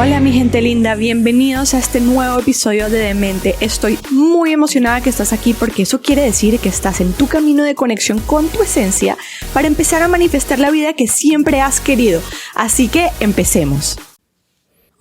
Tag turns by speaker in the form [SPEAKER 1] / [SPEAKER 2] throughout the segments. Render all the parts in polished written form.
[SPEAKER 1] Hola mi gente linda, bienvenidos a este nuevo episodio de Demente. Estoy muy emocionada que estás aquí porque eso quiere decir que estás en tu camino de conexión con tu esencia para empezar a manifestar la vida que siempre has querido. Así que empecemos.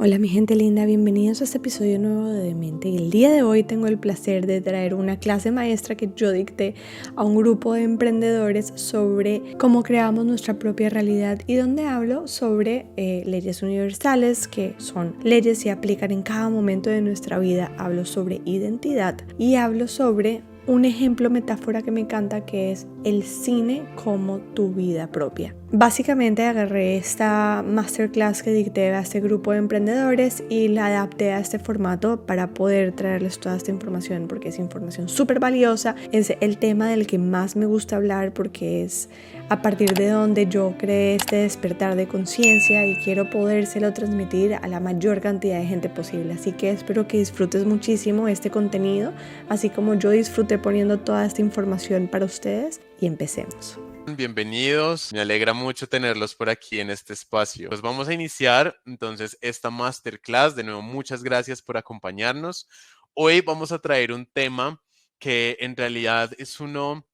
[SPEAKER 1] Hola mi gente linda, bienvenidos a este episodio nuevo de Demente. Y el día de hoy tengo el placer de traer una clase maestra que yo dicté a un grupo de emprendedores sobre cómo creamos nuestra propia realidad y donde hablo sobre leyes universales, que son leyes que se aplican en cada momento de nuestra vida. Hablo sobre identidad y hablo sobre un ejemplo, metáfora que me encanta, que es el cine como tu vida propia. Básicamente agarré esta masterclass que dicté a este grupo de emprendedores y la adapté a este formato para poder traerles toda esta información, porque es información súper valiosa. Es el tema del que más me gusta hablar porque es a partir de donde yo creé este despertar de conciencia y quiero podérselo transmitir a la mayor cantidad de gente posible. Así que espero que disfrutes muchísimo este contenido, así como yo disfruté poniendo toda esta información para ustedes, y empecemos.
[SPEAKER 2] Bienvenidos, me alegra mucho tenerlos por aquí en este espacio. Pues vamos a iniciar entonces esta masterclass. De nuevo, muchas gracias por acompañarnos. Hoy vamos a traer un tema que en realidad es uno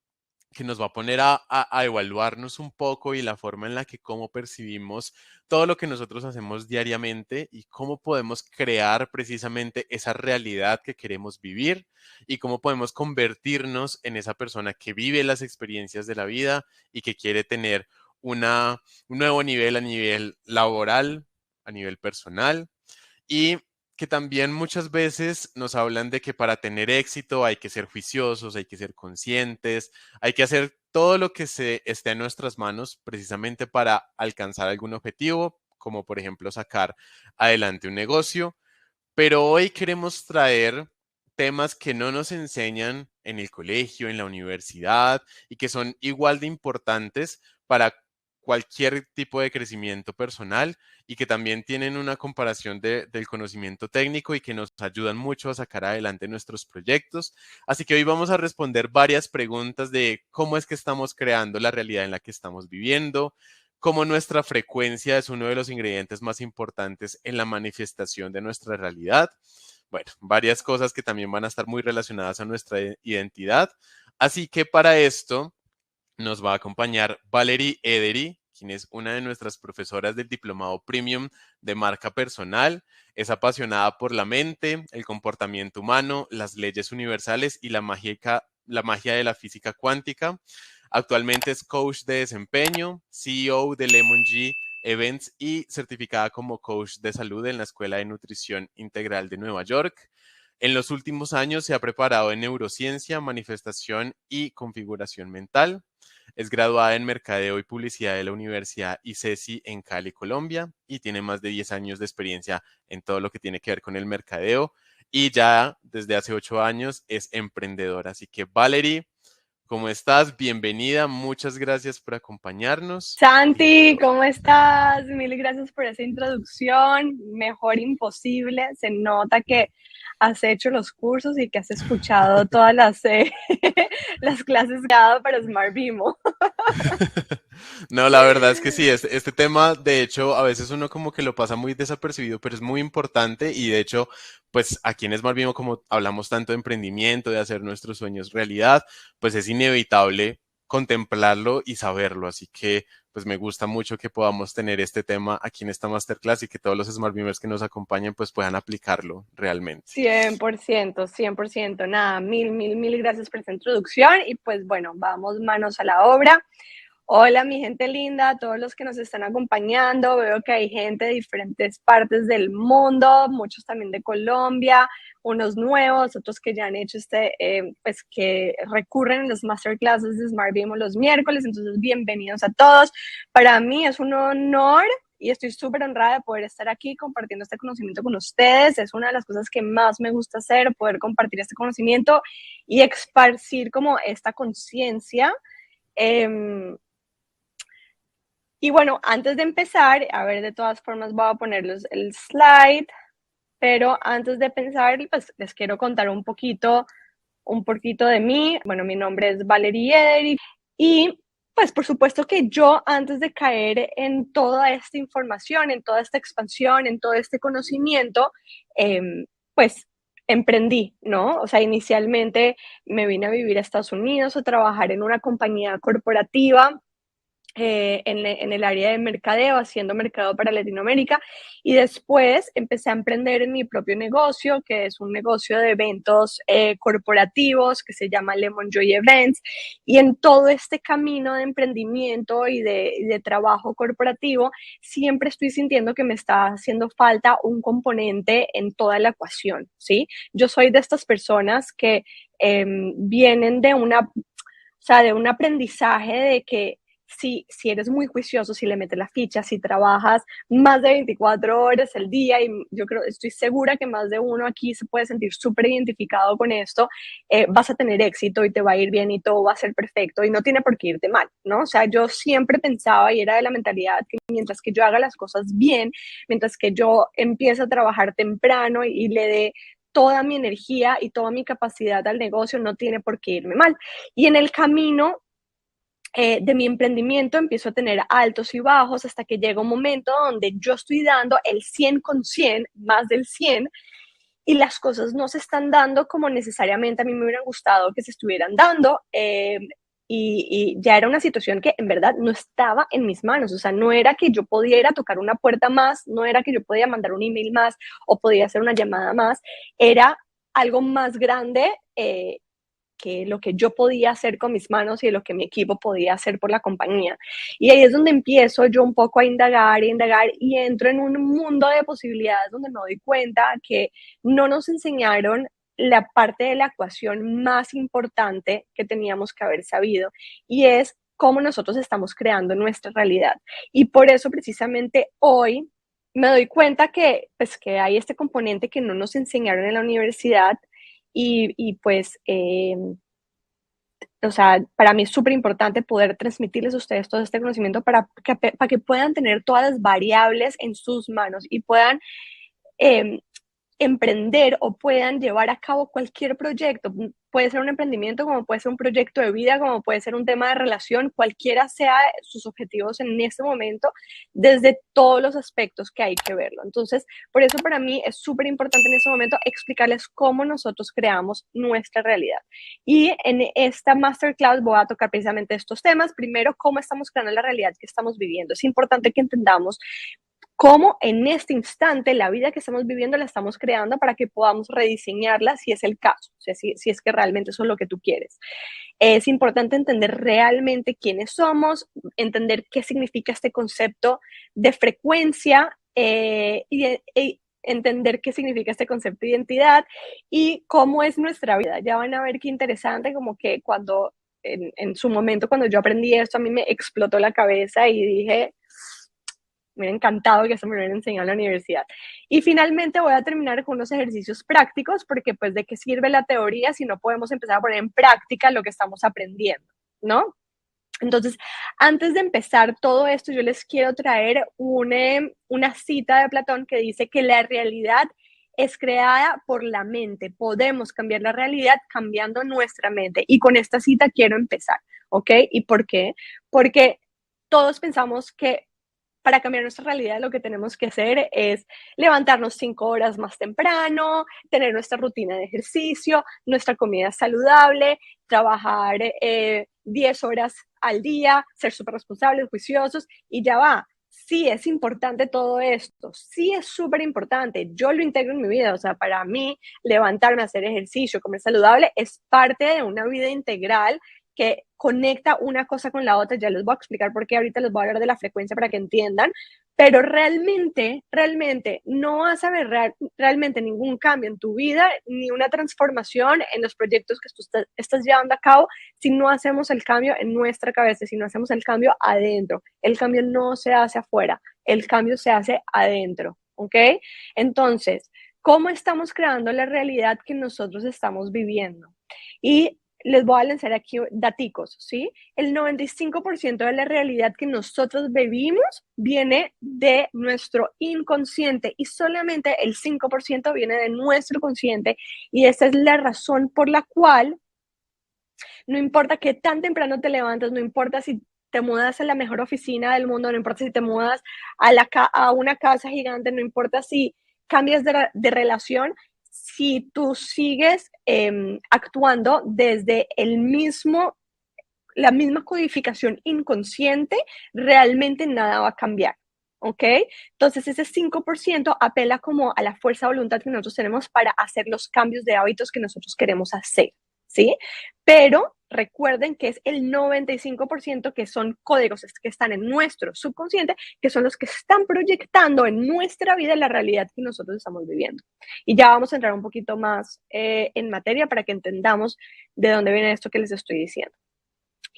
[SPEAKER 2] que nos va a poner a evaluarnos un poco y la forma en la que cómo percibimos todo lo que nosotros hacemos diariamente y cómo podemos crear precisamente esa realidad que queremos vivir y cómo podemos convertirnos en esa persona que vive las experiencias de la vida y que quiere tener un nuevo nivel a nivel laboral, a nivel personal. Y que también muchas veces nos hablan de que para tener éxito hay que ser juiciosos, hay que ser conscientes, hay que hacer todo lo que se esté en nuestras manos precisamente para alcanzar algún objetivo, como por ejemplo sacar adelante un negocio. Pero hoy queremos traer temas que no nos enseñan en el colegio, en la universidad y que son igual de importantes para cualquier tipo de crecimiento personal y que también tienen una comparación del conocimiento técnico y que nos ayudan mucho a sacar adelante nuestros proyectos. Así que hoy vamos a responder varias preguntas de cómo es que estamos creando la realidad en la que estamos viviendo, cómo nuestra frecuencia es uno de los ingredientes más importantes en la manifestación de nuestra realidad. Bueno, varias cosas que también van a estar muy relacionadas a nuestra identidad. Así que para esto nos va a acompañar Valerie Edery, quien es una de nuestras profesoras del Diplomado Premium de Marca Personal. Es apasionada por la mente, el comportamiento humano, las leyes universales y la magia de la física cuántica. Actualmente es coach de desempeño, CEO de Lemon G Events y certificada como coach de salud en la Escuela de Nutrición Integral de Nueva York. En los últimos años se ha preparado en neurociencia, manifestación y configuración mental. Es graduada en Mercadeo y Publicidad de la Universidad ICESI en Cali, Colombia, y tiene más de 10 años de experiencia en todo lo que tiene que ver con el mercadeo. Y ya desde hace 8 años es emprendedora. Así que, Valerie, ¿cómo estás? Bienvenida, muchas gracias por acompañarnos.
[SPEAKER 1] Santi, ¿cómo estás? Mil gracias por esa introducción. Mejor imposible. Se nota que has hecho los cursos y que has escuchado todas las clases que he dado para Smart Bimo.
[SPEAKER 2] No, la verdad es que sí, este tema, de hecho, a veces uno como que lo pasa muy desapercibido, pero es muy importante y de hecho, pues aquí en Smart Bimo, como hablamos tanto de emprendimiento, de hacer nuestros sueños realidad, pues es inevitable contemplarlo y saberlo. Así que, pues me gusta mucho que podamos tener este tema aquí en esta masterclass y que todos los Smart Beamers que nos acompañen, pues puedan aplicarlo realmente.
[SPEAKER 1] 100%, 100%. Nada, mil gracias por esta introducción y pues bueno, vamos manos a la obra. Hola, mi gente linda, a todos los que nos están acompañando. Veo que hay gente de diferentes partes del mundo, muchos también de Colombia, unos nuevos, otros que ya han hecho pues que recurren en las masterclasses de Smart Bimo los miércoles. Entonces, bienvenidos a todos. Para mí es un honor y estoy súper honrada de poder estar aquí compartiendo este conocimiento con ustedes. Es una de las cosas que más me gusta hacer, poder compartir este conocimiento y esparcir como esta conciencia. Y bueno, antes de empezar, a ver, de todas formas voy a ponerles el slide, pero antes de empezar, pues les quiero contar un poquito de mí. Bueno, mi nombre es Valerie Edery y pues por supuesto que yo, antes de caer en toda esta información, en toda esta expansión, en todo este conocimiento, pues emprendí, ¿no? O sea, inicialmente me vine a vivir a Estados Unidos a trabajar en una compañía corporativa en el área de mercadeo, haciendo mercado para Latinoamérica. Y después empecé a emprender en mi propio negocio, que es un negocio de eventos corporativos que se llama Lemon Joy Events. Y en todo este camino de emprendimiento y de trabajo corporativo, siempre estoy sintiendo que me está haciendo falta un componente en toda la ecuación, ¿sí? Yo soy de estas personas que vienen de de un aprendizaje de que si eres muy juicioso, si le metes la ficha, si trabajas más de 24 horas al día, y yo creo, estoy segura que más de uno aquí se puede sentir súper identificado con esto, vas a tener éxito y te va a ir bien y todo va a ser perfecto y no tiene por qué irte mal, ¿no? O sea, yo siempre pensaba y era de la mentalidad que mientras que yo haga las cosas bien, mientras que yo empiece a trabajar temprano y le dé toda mi energía y toda mi capacidad al negocio, no tiene por qué irme mal. Y en el camino de mi emprendimiento empiezo a tener altos y bajos hasta que llega un momento donde yo estoy dando el 100 con 100, más del 100, y las cosas no se están dando como necesariamente a mí me hubiera gustado que se estuvieran dando. Y ya era una situación que en verdad no estaba en mis manos, o sea, no era que yo podía ir a tocar una puerta más, no era que yo podía mandar un email más o podía hacer una llamada más, era algo más grande que lo que yo podía hacer con mis manos y lo que mi equipo podía hacer por la compañía. Y ahí es donde empiezo yo un poco a indagar y entro en un mundo de posibilidades donde me doy cuenta que no nos enseñaron la parte de la ecuación más importante que teníamos que haber sabido, y es cómo nosotros estamos creando nuestra realidad. Y por eso precisamente hoy me doy cuenta que, pues, que hay este componente que no nos enseñaron en la universidad y pues, o sea, para mí es súper importante poder transmitirles a ustedes todo este conocimiento para que puedan tener todas las variables en sus manos y puedan eh, emprender o puedan llevar a cabo cualquier proyecto. Puede ser un emprendimiento, como puede ser un proyecto de vida, como puede ser un tema de relación, cualquiera sea sus objetivos en este momento, desde todos los aspectos que hay que verlo. Entonces, por eso para mí es súper importante en este momento explicarles cómo nosotros creamos nuestra realidad. Y en esta masterclass voy a tocar precisamente estos temas. Primero, cómo estamos creando la realidad que estamos viviendo. Es importante que entendamos cómo en este instante la vida que estamos viviendo la estamos creando para que podamos rediseñarla si es el caso, o sea, si es que realmente eso es lo que tú quieres. Es importante entender realmente quiénes somos, entender qué significa este concepto de frecuencia entender qué significa este concepto de identidad y cómo es nuestra vida. Ya van a ver qué interesante, como que cuando en su momento, cuando yo aprendí esto, a mí me explotó la cabeza y dije, me hubiera encantado que eso me lo hubieran enseñado en la universidad. Y finalmente voy a terminar con unos ejercicios prácticos, porque pues de qué sirve la teoría si no podemos empezar a poner en práctica lo que estamos aprendiendo, ¿no? Entonces, antes de empezar todo esto, yo les quiero traer una cita de Platón que dice que la realidad es creada por la mente. Podemos cambiar la realidad cambiando nuestra mente. Y con esta cita quiero empezar, ¿ok? ¿Y por qué? Porque todos pensamos que para cambiar nuestra realidad lo que tenemos que hacer es levantarnos 5 horas más temprano, tener nuestra rutina de ejercicio, nuestra comida saludable, trabajar 10 horas al día, ser súper responsables, juiciosos y ya va. Sí, es importante todo esto, sí es súper importante, yo lo integro en mi vida, o sea, para mí levantarme, hacer ejercicio, comer saludable es parte de una vida integral que conecta una cosa con la otra. Ya les voy a explicar por qué, ahorita les voy a hablar de la frecuencia para que entiendan, pero realmente no vas a ver realmente ningún cambio en tu vida, ni una transformación en los proyectos que tú estás llevando a cabo si no hacemos el cambio en nuestra cabeza, si no hacemos el cambio adentro. El cambio no se hace afuera, el cambio se hace adentro, ¿ok? Entonces, ¿cómo estamos creando la realidad que nosotros estamos viviendo? Y les voy a lanzar aquí daticos, ¿sí? El 95% de la realidad que nosotros vivimos viene de nuestro inconsciente y solamente el 5% viene de nuestro consciente, y esa es la razón por la cual no importa qué tan temprano te levantas, no importa si te mudas a la mejor oficina del mundo, no importa si te mudas a una casa gigante, no importa si cambias de relación, si tú sigues actuando desde la misma codificación inconsciente, realmente nada va a cambiar. ¿Ok? Entonces ese 5% apela como a la fuerza de voluntad que nosotros tenemos para hacer los cambios de hábitos que nosotros queremos hacer, ¿sí? Pero recuerden que es el 95% que son códigos que están en nuestro subconsciente, que son los que están proyectando en nuestra vida la realidad que nosotros estamos viviendo. Y ya vamos a entrar un poquito más en materia para que entendamos de dónde viene esto que les estoy diciendo.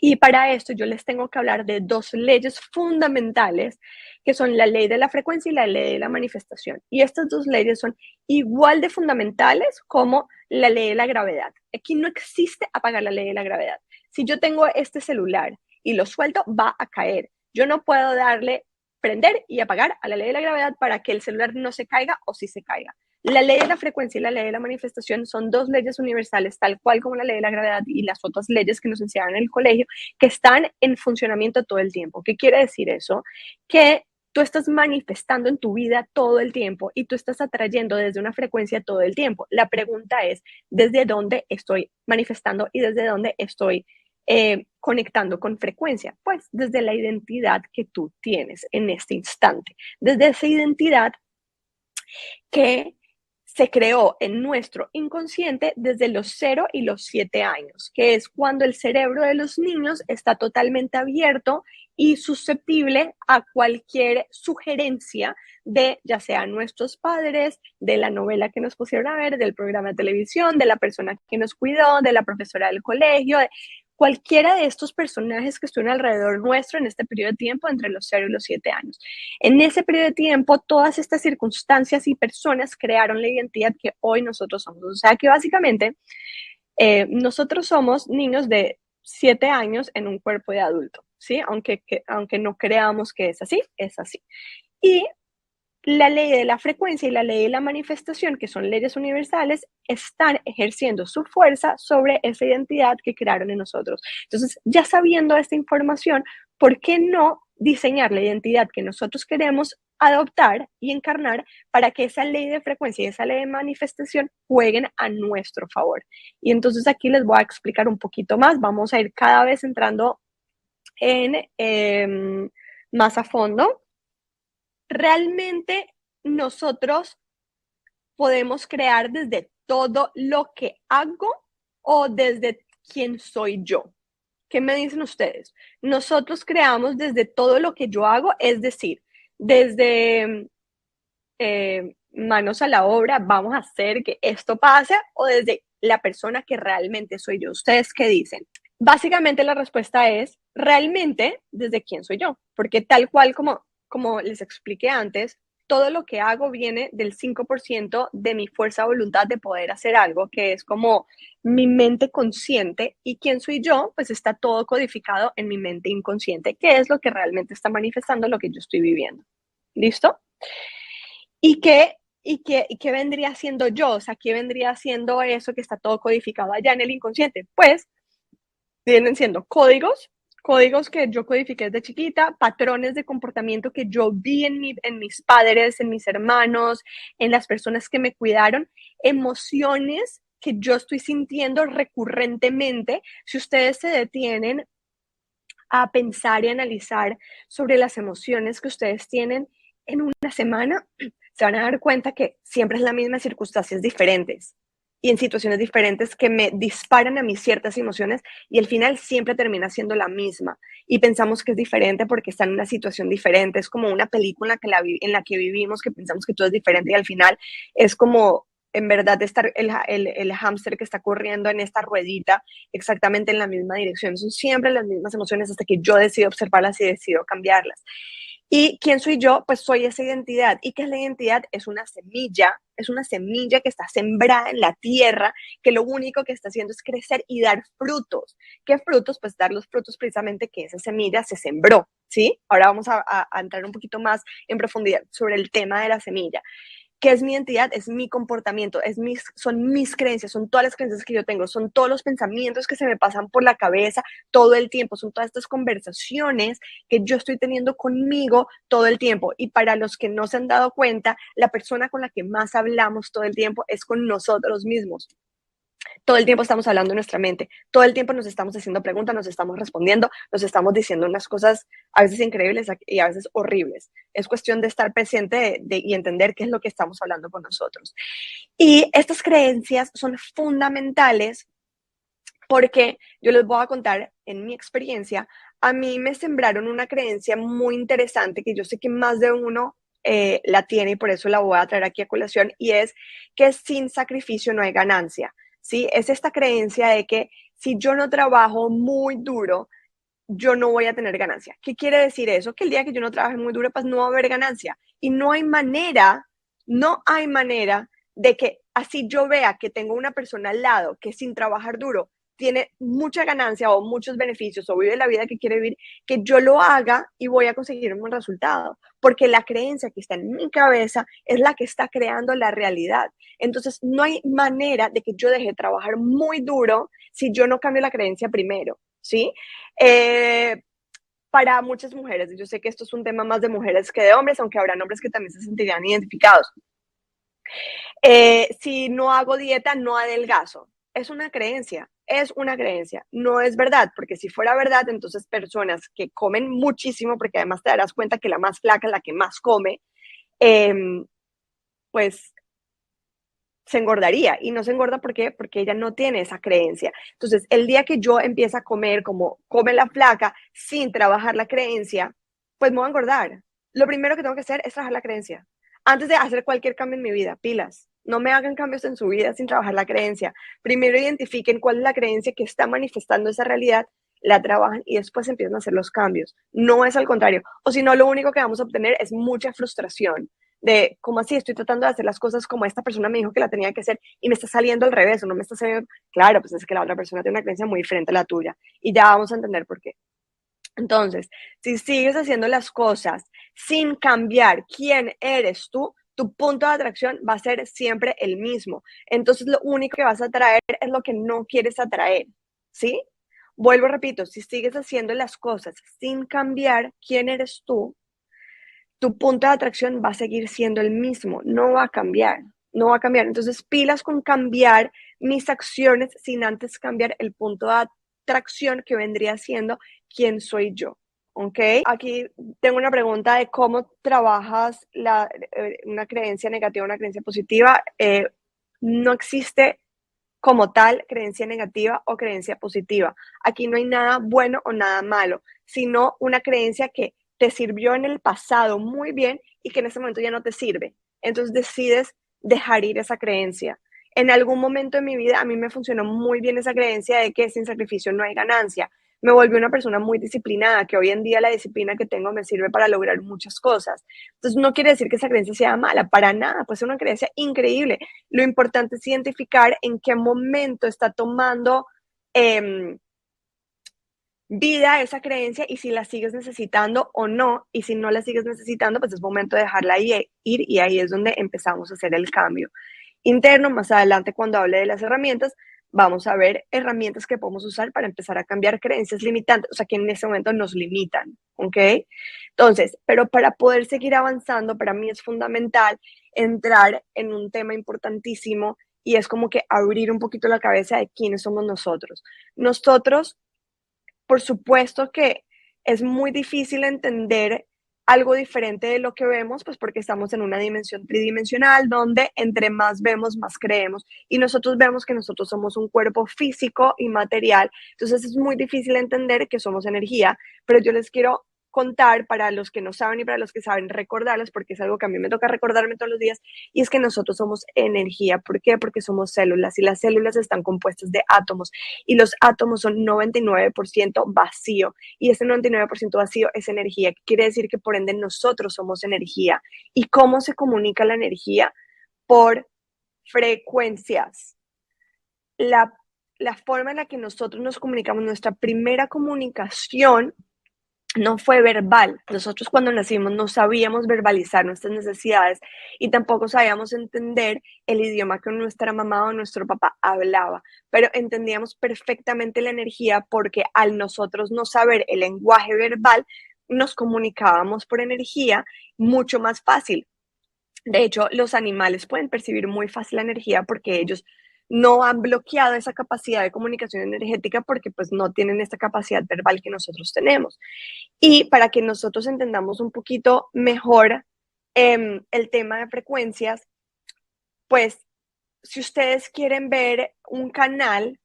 [SPEAKER 1] Y para esto yo les tengo que hablar de dos leyes fundamentales, que son la ley de la frecuencia y la ley de la manifestación. Y estas dos leyes son igual de fundamentales como la ley de la gravedad. Aquí no existe apagar la ley de la gravedad. Si yo tengo este celular y lo suelto, va a caer. Yo no puedo darle prender y apagar a la ley de la gravedad para que el celular no se caiga o sí se caiga. La ley de la frecuencia y la ley de la manifestación son dos leyes universales, tal cual como la ley de la gravedad y las otras leyes que nos enseñaron en el colegio, que están en funcionamiento todo el tiempo. ¿Qué quiere decir eso? Que tú estás manifestando en tu vida todo el tiempo y tú estás atrayendo desde una frecuencia todo el tiempo. La pregunta es, ¿desde dónde estoy manifestando y desde dónde estoy conectando con frecuencia? Pues desde la identidad que tú tienes en este instante. Desde esa identidad que se creó en nuestro inconsciente desde los 0 y los 7 años, que es cuando el cerebro de los niños está totalmente abierto y susceptible a cualquier sugerencia de ya sea nuestros padres, de la novela que nos pusieron a ver, del programa de televisión, de la persona que nos cuidó, de la profesora del colegio, cualquiera de estos personajes que estuvieron alrededor nuestro en este periodo de tiempo entre los 0 y los 7 años. En ese periodo de tiempo, todas estas circunstancias y personas crearon la identidad que hoy nosotros somos. O sea que básicamente nosotros somos niños de 7 años en un cuerpo de adulto, ¿sí? Aunque no creamos que es así, es así. Y la ley de la frecuencia y la ley de la manifestación, que son leyes universales, están ejerciendo su fuerza sobre esa identidad que crearon en nosotros. Entonces, ya sabiendo esta información, ¿por qué no diseñar la identidad que nosotros queremos adoptar y encarnar para que esa ley de frecuencia y esa ley de manifestación jueguen a nuestro favor? Y entonces aquí les voy a explicar un poquito más. Vamos a ir cada vez entrando en más a fondo. Realmente nosotros podemos crear desde todo lo que hago o desde quién soy yo. ¿Qué me dicen ustedes? Nosotros creamos desde todo lo que yo hago, es decir, desde manos a la obra, vamos a hacer que esto pase, o desde la persona que realmente soy yo. ¿Ustedes qué dicen? Básicamente la respuesta es realmente desde quién soy yo, porque tal cual como les expliqué antes, todo lo que hago viene del 5% de mi fuerza de voluntad de poder hacer algo, que es como mi mente consciente, y quién soy yo, pues está todo codificado en mi mente inconsciente, que es lo que realmente está manifestando lo que yo estoy viviendo. ¿Listo? ¿Y qué vendría siendo yo? O sea, ¿qué vendría siendo eso que está todo codificado allá en el inconsciente? Pues vienen siendo códigos que yo codifiqué desde chiquita, patrones de comportamiento que yo vi en mis padres, en mis hermanos, en las personas que me cuidaron, emociones que yo estoy sintiendo recurrentemente. Si ustedes se detienen a pensar y analizar sobre las emociones que ustedes tienen en una semana, se van a dar cuenta que siempre es la misma circunstancias diferentes y en situaciones diferentes que me disparan a mí ciertas emociones, y al final siempre termina siendo la misma y pensamos que es diferente porque está en una situación diferente. Es como una película en la que vivimos, que pensamos que todo es diferente y al final es como en verdad estar el hámster que está corriendo en esta ruedita exactamente en la misma dirección. Son siempre las mismas emociones hasta que yo decido observarlas y decido cambiarlas. ¿Y quién soy yo? Pues soy esa identidad. ¿Y qué es la identidad? Es una semilla que está sembrada en la tierra, que lo único que está haciendo es crecer y dar frutos. ¿Qué frutos? Pues dar los frutos precisamente que esa semilla se sembró, ¿sí? Ahora vamos a entrar un poquito más en profundidad sobre el tema de la semilla. ¿Qué es mi identidad? Es mi comportamiento, son mis creencias, son todas las creencias que yo tengo, son todos los pensamientos que se me pasan por la cabeza todo el tiempo, son todas estas conversaciones que yo estoy teniendo conmigo todo el tiempo. Y para los que no se han dado cuenta, la persona con la que más hablamos todo el tiempo es con nosotros mismos. Todo el tiempo estamos hablando en nuestra mente, todo el tiempo nos estamos haciendo preguntas, nos estamos respondiendo, nos estamos diciendo unas cosas a veces increíbles y a veces horribles. Es cuestión de estar presente y entender qué es lo que estamos hablando con nosotros. Y estas creencias son fundamentales porque yo les voy a contar en mi experiencia, a mí me sembraron una creencia muy interesante que yo sé que más de uno la tiene y por eso la voy a traer aquí a colación, y es que sin sacrificio no hay ganancia. ¿Sí? Es esta creencia de que si yo no trabajo muy duro, yo no voy a tener ganancia. ¿Qué quiere decir eso? Que el día que yo no trabaje muy duro, pues no va a haber ganancia. Y no hay manera de que así yo vea que tengo una persona al lado que sin trabajar duro tiene mucha ganancia o muchos beneficios o vive la vida que quiere vivir, que yo lo haga y voy a conseguir un buen resultado, porque la creencia que está en mi cabeza es la que está creando la realidad. Entonces, no hay manera de que yo deje de trabajar muy duro si yo no cambio la creencia primero, ¿sí? Para muchas mujeres, yo sé que esto es un tema más de mujeres que de hombres, aunque habrá hombres que también se sentirían identificados. Si no hago dieta, no adelgazo. Es una creencia, no es verdad, porque si fuera verdad, entonces personas que comen muchísimo, porque además te darás cuenta que la más flaca es la que más come, eh, pues se engordaría, y no se engorda ¿por qué? Porque ella no tiene esa creencia. Entonces, el día que yo empiece a comer como come la flaca sin trabajar la creencia, pues me voy a engordar. Lo primero que tengo que hacer es trabajar la creencia. Antes de hacer cualquier cambio en mi vida, pilas. No me hagan cambios en su vida sin trabajar la creencia. Primero identifiquen cuál es la creencia que está manifestando esa realidad, la trabajan y después empiezan a hacer los cambios. No es al contrario. O si no, lo único que vamos a obtener es mucha frustración de cómo así estoy tratando de hacer las cosas como esta persona me dijo que la tenía que hacer y me está saliendo al revés o no me está saliendo. Claro, pues es que la otra persona tiene una creencia muy diferente a la tuya y ya vamos a entender por qué. Entonces, si sigues haciendo las cosas sin cambiar quién eres tú, tu punto de atracción va a ser siempre el mismo. Entonces, lo único que vas a atraer es lo que no quieres atraer, ¿sí? Vuelvo, repito, si sigues haciendo las cosas sin cambiar quién eres tú, tu punto de atracción va a seguir siendo el mismo, no va a cambiar, no va a cambiar. Entonces, pilas con cambiar mis acciones sin antes cambiar el punto de atracción que vendría siendo quién soy yo. ¿Ok? Aquí tengo una pregunta de cómo trabajas una creencia negativa, una creencia positiva. No existe como tal creencia negativa o creencia positiva. Aquí no hay nada bueno o nada malo, sino una creencia que te sirvió en el pasado muy bien y que en ese momento ya no te sirve. Entonces decides dejar ir esa creencia. En algún momento de mi vida a mí me funcionó muy bien esa creencia de que sin sacrificio no hay ganancia. Me volví una persona muy disciplinada, que hoy en día la disciplina que tengo me sirve para lograr muchas cosas. Entonces no quiere decir que esa creencia sea mala, para nada, puede ser una creencia increíble. Lo importante es identificar en qué momento está tomando vida esa creencia y si la sigues necesitando o no. Y si no la sigues necesitando, pues es momento de dejarla ir y ahí es donde empezamos a hacer el cambio interno. Más adelante, cuando hable de las herramientas, vamos a ver herramientas que podemos usar para empezar a cambiar creencias limitantes, o sea, que en ese momento nos limitan, ¿ok? Entonces, pero para poder seguir avanzando, para mí es fundamental entrar en un tema importantísimo y es como que abrir un poquito la cabeza de quiénes somos nosotros. Nosotros, por supuesto que es muy difícil entender algo diferente de lo que vemos, pues porque estamos en una dimensión tridimensional donde entre más vemos, más creemos. Y nosotros vemos que nosotros somos un cuerpo físico y material. Entonces es muy difícil entender que somos energía, pero yo les quiero contar para los que no saben y para los que saben recordarles, porque es algo que a mí me toca recordarme todos los días, y es que nosotros somos energía. ¿Por qué? Porque somos células y las células están compuestas de átomos y los átomos son 99% vacío y ese 99% vacío es energía. Quiere decir que por ende nosotros somos energía. ¿Y cómo se comunica la energía? Por frecuencias. La forma en la que nosotros nos comunicamos, nuestra primera comunicación no fue verbal. Nosotros cuando nacimos no sabíamos verbalizar nuestras necesidades y tampoco sabíamos entender el idioma que nuestra mamá o nuestro papá hablaba, pero entendíamos perfectamente la energía porque al nosotros no saber el lenguaje verbal, nos comunicábamos por energía mucho más fácil. De hecho, los animales pueden percibir muy fácil la energía porque ellos no han bloqueado esa capacidad de comunicación energética porque pues no tienen esta capacidad verbal que nosotros tenemos. Y para que nosotros entendamos un poquito mejor el tema de frecuencias, pues si ustedes quieren ver un canal,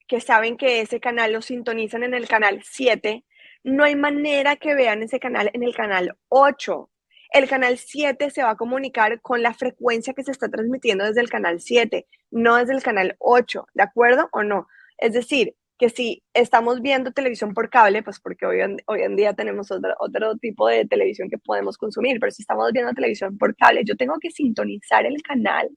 [SPEAKER 1] que saben que ese canal lo sintonizan en el canal 7, no hay manera que vean ese canal en el canal 8. El canal 7 se va a comunicar con la frecuencia que se está transmitiendo desde el canal 7, no desde el canal 8, ¿de acuerdo o no? Es decir, que si estamos viendo televisión por cable, pues porque hoy en día tenemos otro tipo de televisión que podemos consumir, pero si estamos viendo televisión por cable, yo tengo que sintonizar el canal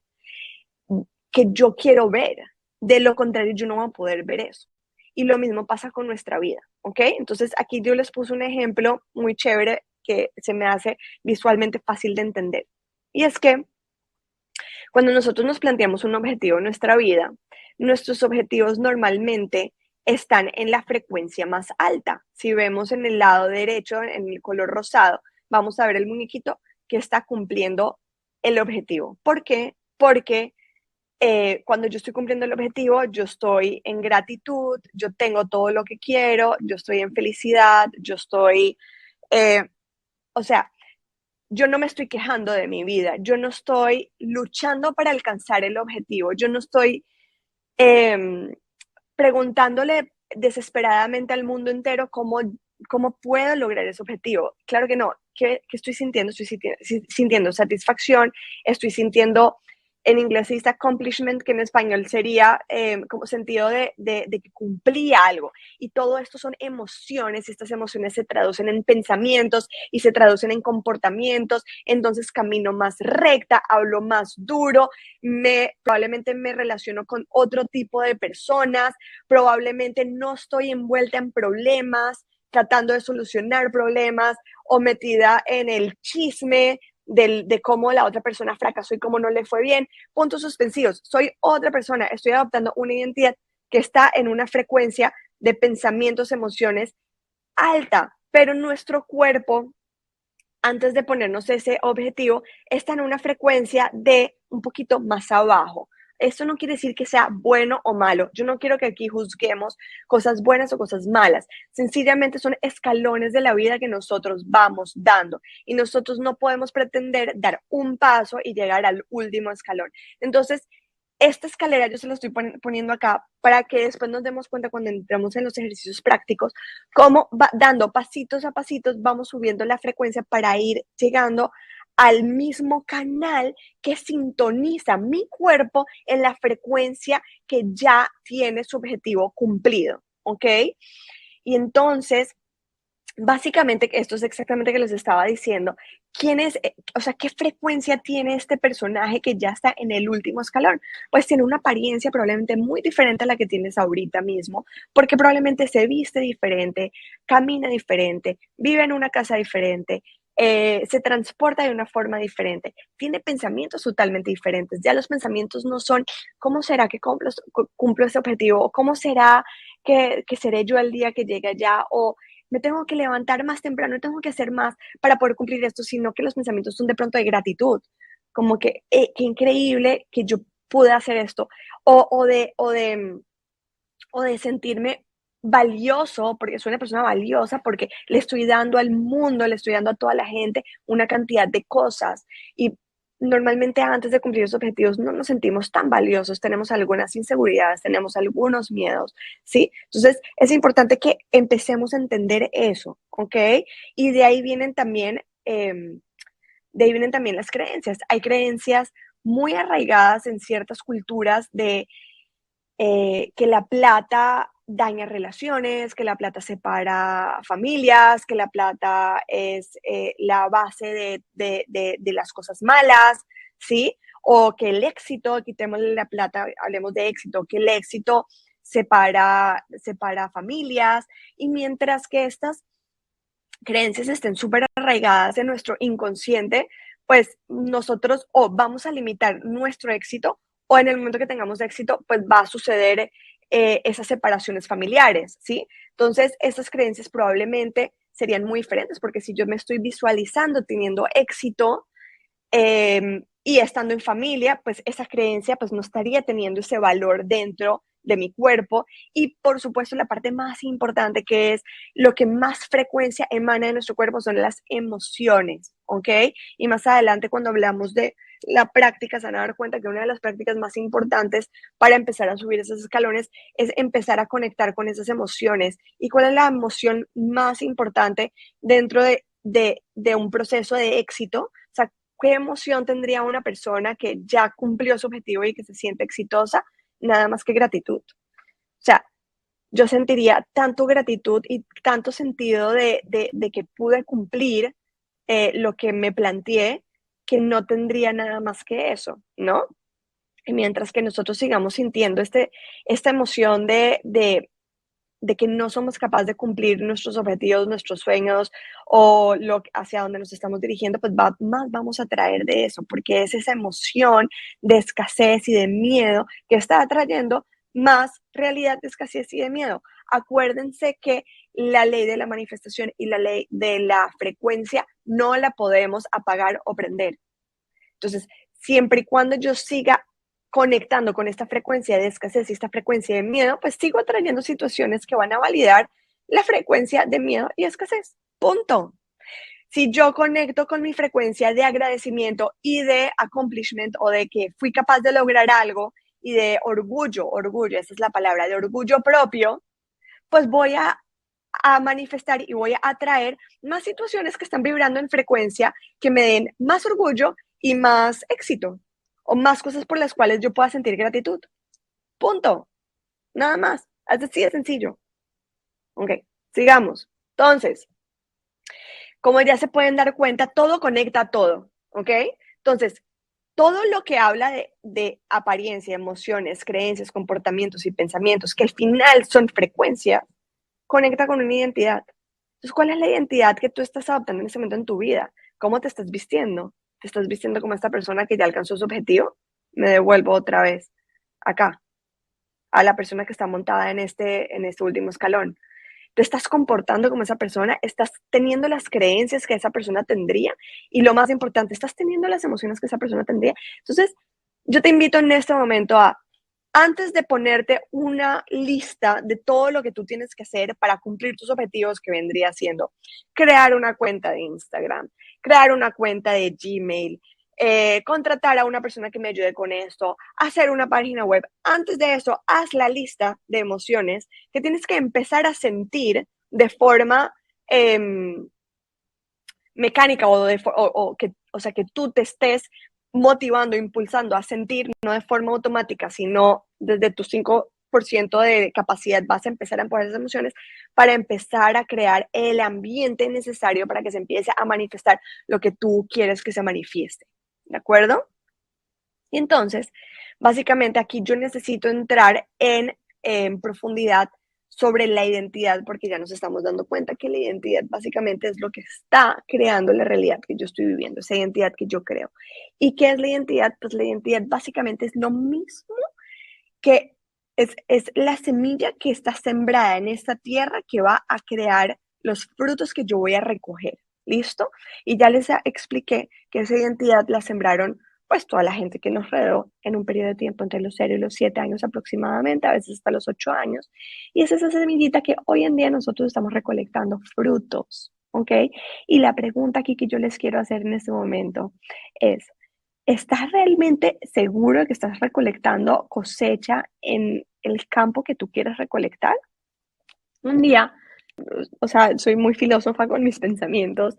[SPEAKER 1] que yo quiero ver. De lo contrario, yo no voy a poder ver eso. Y lo mismo pasa con nuestra vida, ¿ok? Entonces, aquí yo les puse un ejemplo muy chévere que se me hace visualmente fácil de entender. Y es que cuando nosotros nos planteamos un objetivo en nuestra vida, nuestros objetivos normalmente están en la frecuencia más alta. Si vemos en el lado derecho, en el color rosado, vamos a ver el muñequito que está cumpliendo el objetivo. ¿Por qué? Porque cuando yo estoy cumpliendo el objetivo, yo estoy en gratitud, yo tengo todo lo que quiero, yo estoy en felicidad, yo estoy, eh, o sea, yo no me estoy quejando de mi vida, yo no estoy luchando para alcanzar el objetivo, yo no estoy eh, preguntándole desesperadamente al mundo entero cómo puedo lograr ese objetivo. Claro que no. ¿Qué estoy sintiendo? Estoy sintiendo satisfacción, estoy sintiendo, en inglés se dice accomplishment, que en español sería como sentido de que cumplí algo. Y todo esto son emociones, y estas emociones se traducen en pensamientos y se traducen en comportamientos. Entonces camino más recta, hablo más duro, probablemente me relaciono con otro tipo de personas, probablemente no estoy envuelta en problemas, tratando de solucionar problemas o metida en el chisme de cómo la otra persona fracasó y cómo no le fue bien. Puntos suspensivos. Soy otra persona, estoy adoptando una identidad que está en una frecuencia de pensamientos, emociones alta, pero nuestro cuerpo, antes de ponernos ese objetivo, está en una frecuencia de un poquito más abajo. Esto no quiere decir que sea bueno o malo. Yo no quiero que aquí juzguemos cosas buenas o cosas malas. Sencillamente son escalones de la vida que nosotros vamos dando y nosotros no podemos pretender dar un paso y llegar al último escalón. Entonces, esta escalera yo se la estoy poniendo acá para que después nos demos cuenta cuando entramos en los ejercicios prácticos, cómo dando pasitos a pasitos vamos subiendo la frecuencia para ir llegando al mismo canal que sintoniza mi cuerpo en la frecuencia que ya tiene su objetivo cumplido, ¿ok? Y entonces básicamente, esto es exactamente lo que les estaba diciendo. ¿Quién es, o sea, qué frecuencia tiene este personaje que ya está en el último escalón? Pues tiene una apariencia probablemente muy diferente a la que tienes ahorita mismo, porque probablemente se viste diferente, camina diferente, vive en una casa diferente, se transporta de una forma diferente, tiene pensamientos totalmente diferentes. Ya los pensamientos no son, ¿cómo será que cumplo ese objetivo? ¿O cómo será que seré yo el día que llegue allá? O me tengo que levantar más temprano, tengo que hacer más para poder cumplir esto, sino que los pensamientos son de pronto de gratitud, como que qué increíble que yo pude hacer esto, o de sentirme valioso, porque soy una persona valiosa, porque le estoy dando al mundo, le estoy dando a toda la gente una cantidad de cosas. Y normalmente antes de cumplir los objetivos no nos sentimos tan valiosos, tenemos algunas inseguridades, tenemos algunos miedos, ¿sí? Entonces es importante que empecemos a entender eso, ¿ok? Y de ahí vienen también las creencias. Hay creencias muy arraigadas en ciertas culturas de que la plata daña relaciones, que la plata separa familias, que la plata es la base de las cosas malas, ¿sí? O que el éxito, quitémosle la plata, hablemos de éxito, que el éxito separa familias, y mientras que estas creencias estén súper arraigadas en nuestro inconsciente, pues nosotros o vamos a limitar nuestro éxito o en el momento que tengamos éxito, pues va a suceder esas separaciones familiares, ¿sí? Entonces, estas creencias probablemente serían muy diferentes porque si yo me estoy visualizando teniendo éxito, y estando en familia, pues esa creencia pues no estaría teniendo ese valor dentro de mi cuerpo. Y por supuesto la parte más importante, que es lo que más frecuencia emana de nuestro cuerpo, son las emociones, ¿ok? Y más adelante cuando hablamos de la práctica se van a dar cuenta que una de las prácticas más importantes para empezar a subir esos escalones es empezar a conectar con esas emociones. ¿Y cuál es la emoción más importante dentro de un proceso de éxito? O sea, ¿qué emoción tendría una persona que ya cumplió su objetivo y que se siente exitosa? Nada más que gratitud. O sea, yo sentiría tanto gratitud y tanto sentido de que pude cumplir lo que me planteé, que no tendría nada más que eso, ¿no? Y mientras que nosotros sigamos sintiendo esta emoción de que no somos capaces de cumplir nuestros objetivos, nuestros sueños o hacia donde nos estamos dirigiendo, pues más vamos a traer de eso, porque es esa emoción de escasez y de miedo que está atrayendo más realidad de escasez y de miedo. Acuérdense que la ley de la manifestación y la ley de la frecuencia no la podemos apagar o prender. Entonces, siempre y cuando yo siga conectando con esta frecuencia de escasez y esta frecuencia de miedo, pues sigo atrayendo situaciones que van a validar la frecuencia de miedo y escasez. Punto. Si yo conecto con mi frecuencia de agradecimiento y de accomplishment, o de que fui capaz de lograr algo, y de orgullo, esa es la palabra, de orgullo propio, pues voy a manifestar y voy a atraer más situaciones que están vibrando en frecuencia, que me den más orgullo y más éxito, o más cosas por las cuales yo pueda sentir gratitud. Punto. Nada más. Así de sencillo. Ok, sigamos. Entonces, como ya se pueden dar cuenta, todo conecta a todo. Ok, entonces, todo lo que habla de apariencia, emociones, creencias, comportamientos y pensamientos, que al final son frecuencias, conecta con una identidad. Entonces, ¿cuál es la identidad que tú estás adoptando en este momento en tu vida? ¿Cómo te estás vistiendo? ¿Te estás vistiendo como esta persona que ya alcanzó su objetivo? Me devuelvo otra vez acá, a la persona que está montada en este último escalón. ¿Te estás comportando como esa persona? ¿Estás teniendo las creencias que esa persona tendría? Y lo más importante, ¿estás teniendo las emociones que esa persona tendría? Entonces, yo te invito en este momento a, antes de ponerte una lista de todo lo que tú tienes que hacer para cumplir tus objetivos, que vendría siendo crear una cuenta de Instagram, crear una cuenta de Gmail, contratar a una persona que me ayude con esto, hacer una página web. Antes de eso, haz la lista de emociones que tienes que empezar a sentir de forma mecánica, o sea, que tú te estés motivando, impulsando a sentir, no de forma automática, sino desde tu 5% de capacidad vas a empezar a empujar esas emociones para empezar a crear el ambiente necesario para que se empiece a manifestar lo que tú quieres que se manifieste. ¿De acuerdo? Y entonces, básicamente aquí yo necesito entrar en profundidad sobre la identidad, porque ya nos estamos dando cuenta que la identidad básicamente es lo que está creando la realidad que yo estoy viviendo, esa identidad que yo creo. ¿Y qué es la identidad? Pues la identidad básicamente es lo mismo que es la semilla que está sembrada en esta tierra que va a crear los frutos que yo voy a recoger. ¿Listo? Y ya les expliqué que esa identidad la sembraron pues toda la gente que nos rodeó en un periodo de tiempo entre los 0 y los 7 años aproximadamente, a veces hasta los 8 años. Y es esa semillita que hoy en día nosotros estamos recolectando frutos, ¿ok? Y la pregunta aquí que yo les quiero hacer en este momento es, ¿estás realmente seguro de que estás recolectando cosecha en el campo que tú quieres recolectar? Un día, o sea, soy muy filósofa con mis pensamientos,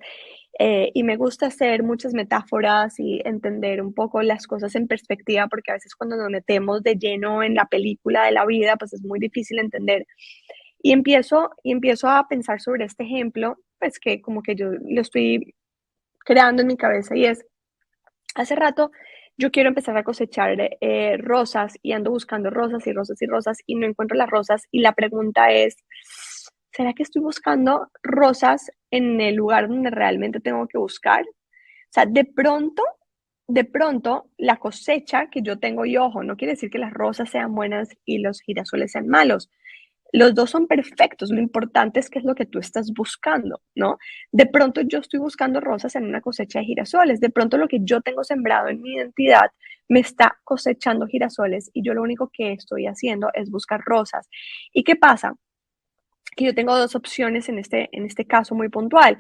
[SPEAKER 1] y me gusta hacer muchas metáforas y entender un poco las cosas en perspectiva, porque a veces cuando nos metemos de lleno en la película de la vida, pues es muy difícil entender. Y empiezo a pensar sobre este ejemplo, pues que como que yo lo estoy creando en mi cabeza, y es, hace rato yo quiero empezar a cosechar rosas, y ando buscando rosas y rosas y rosas y no encuentro las rosas, y la pregunta es, ¿será que estoy buscando rosas en el lugar donde realmente tengo que buscar? O sea, de pronto, la cosecha que yo tengo, y ojo, no quiere decir que las rosas sean buenas y los girasoles sean malos. Los dos son perfectos, lo importante es qué es lo que tú estás buscando, ¿no? De pronto yo estoy buscando rosas en una cosecha de girasoles, de pronto lo que yo tengo sembrado en mi identidad me está cosechando girasoles y yo lo único que estoy haciendo es buscar rosas. ¿Y qué pasa? Que yo tengo dos opciones en este caso muy puntual.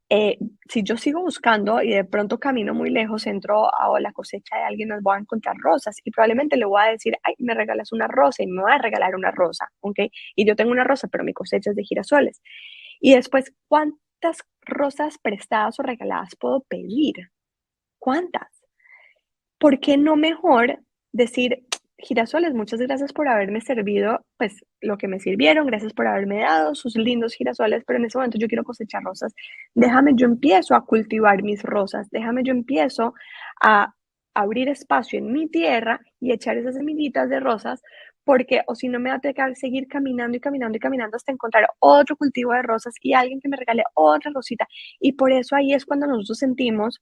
[SPEAKER 1] Eh, si yo sigo buscando y de pronto camino muy lejos, entro a la cosecha de alguien, nos voy a encontrar rosas y probablemente le voy a decir, ay, me regalas una rosa y me va a regalar una rosa, ¿ok? Y yo tengo una rosa, pero mi cosecha es de girasoles. Y después, ¿cuántas rosas prestadas o regaladas puedo pedir? ¿Cuántas? ¿Por qué no mejor decir, girasoles, muchas gracias por haberme servido, pues lo que me sirvieron, gracias por haberme dado sus lindos girasoles, pero en ese momento yo quiero cosechar rosas. Déjame, yo empiezo a cultivar mis rosas, déjame, yo empiezo a abrir espacio en mi tierra y echar esas semillitas de rosas, porque o si no me va a tocar seguir caminando y caminando y caminando hasta encontrar otro cultivo de rosas y alguien que me regale otra rosita. Y por eso ahí es cuando nosotros sentimos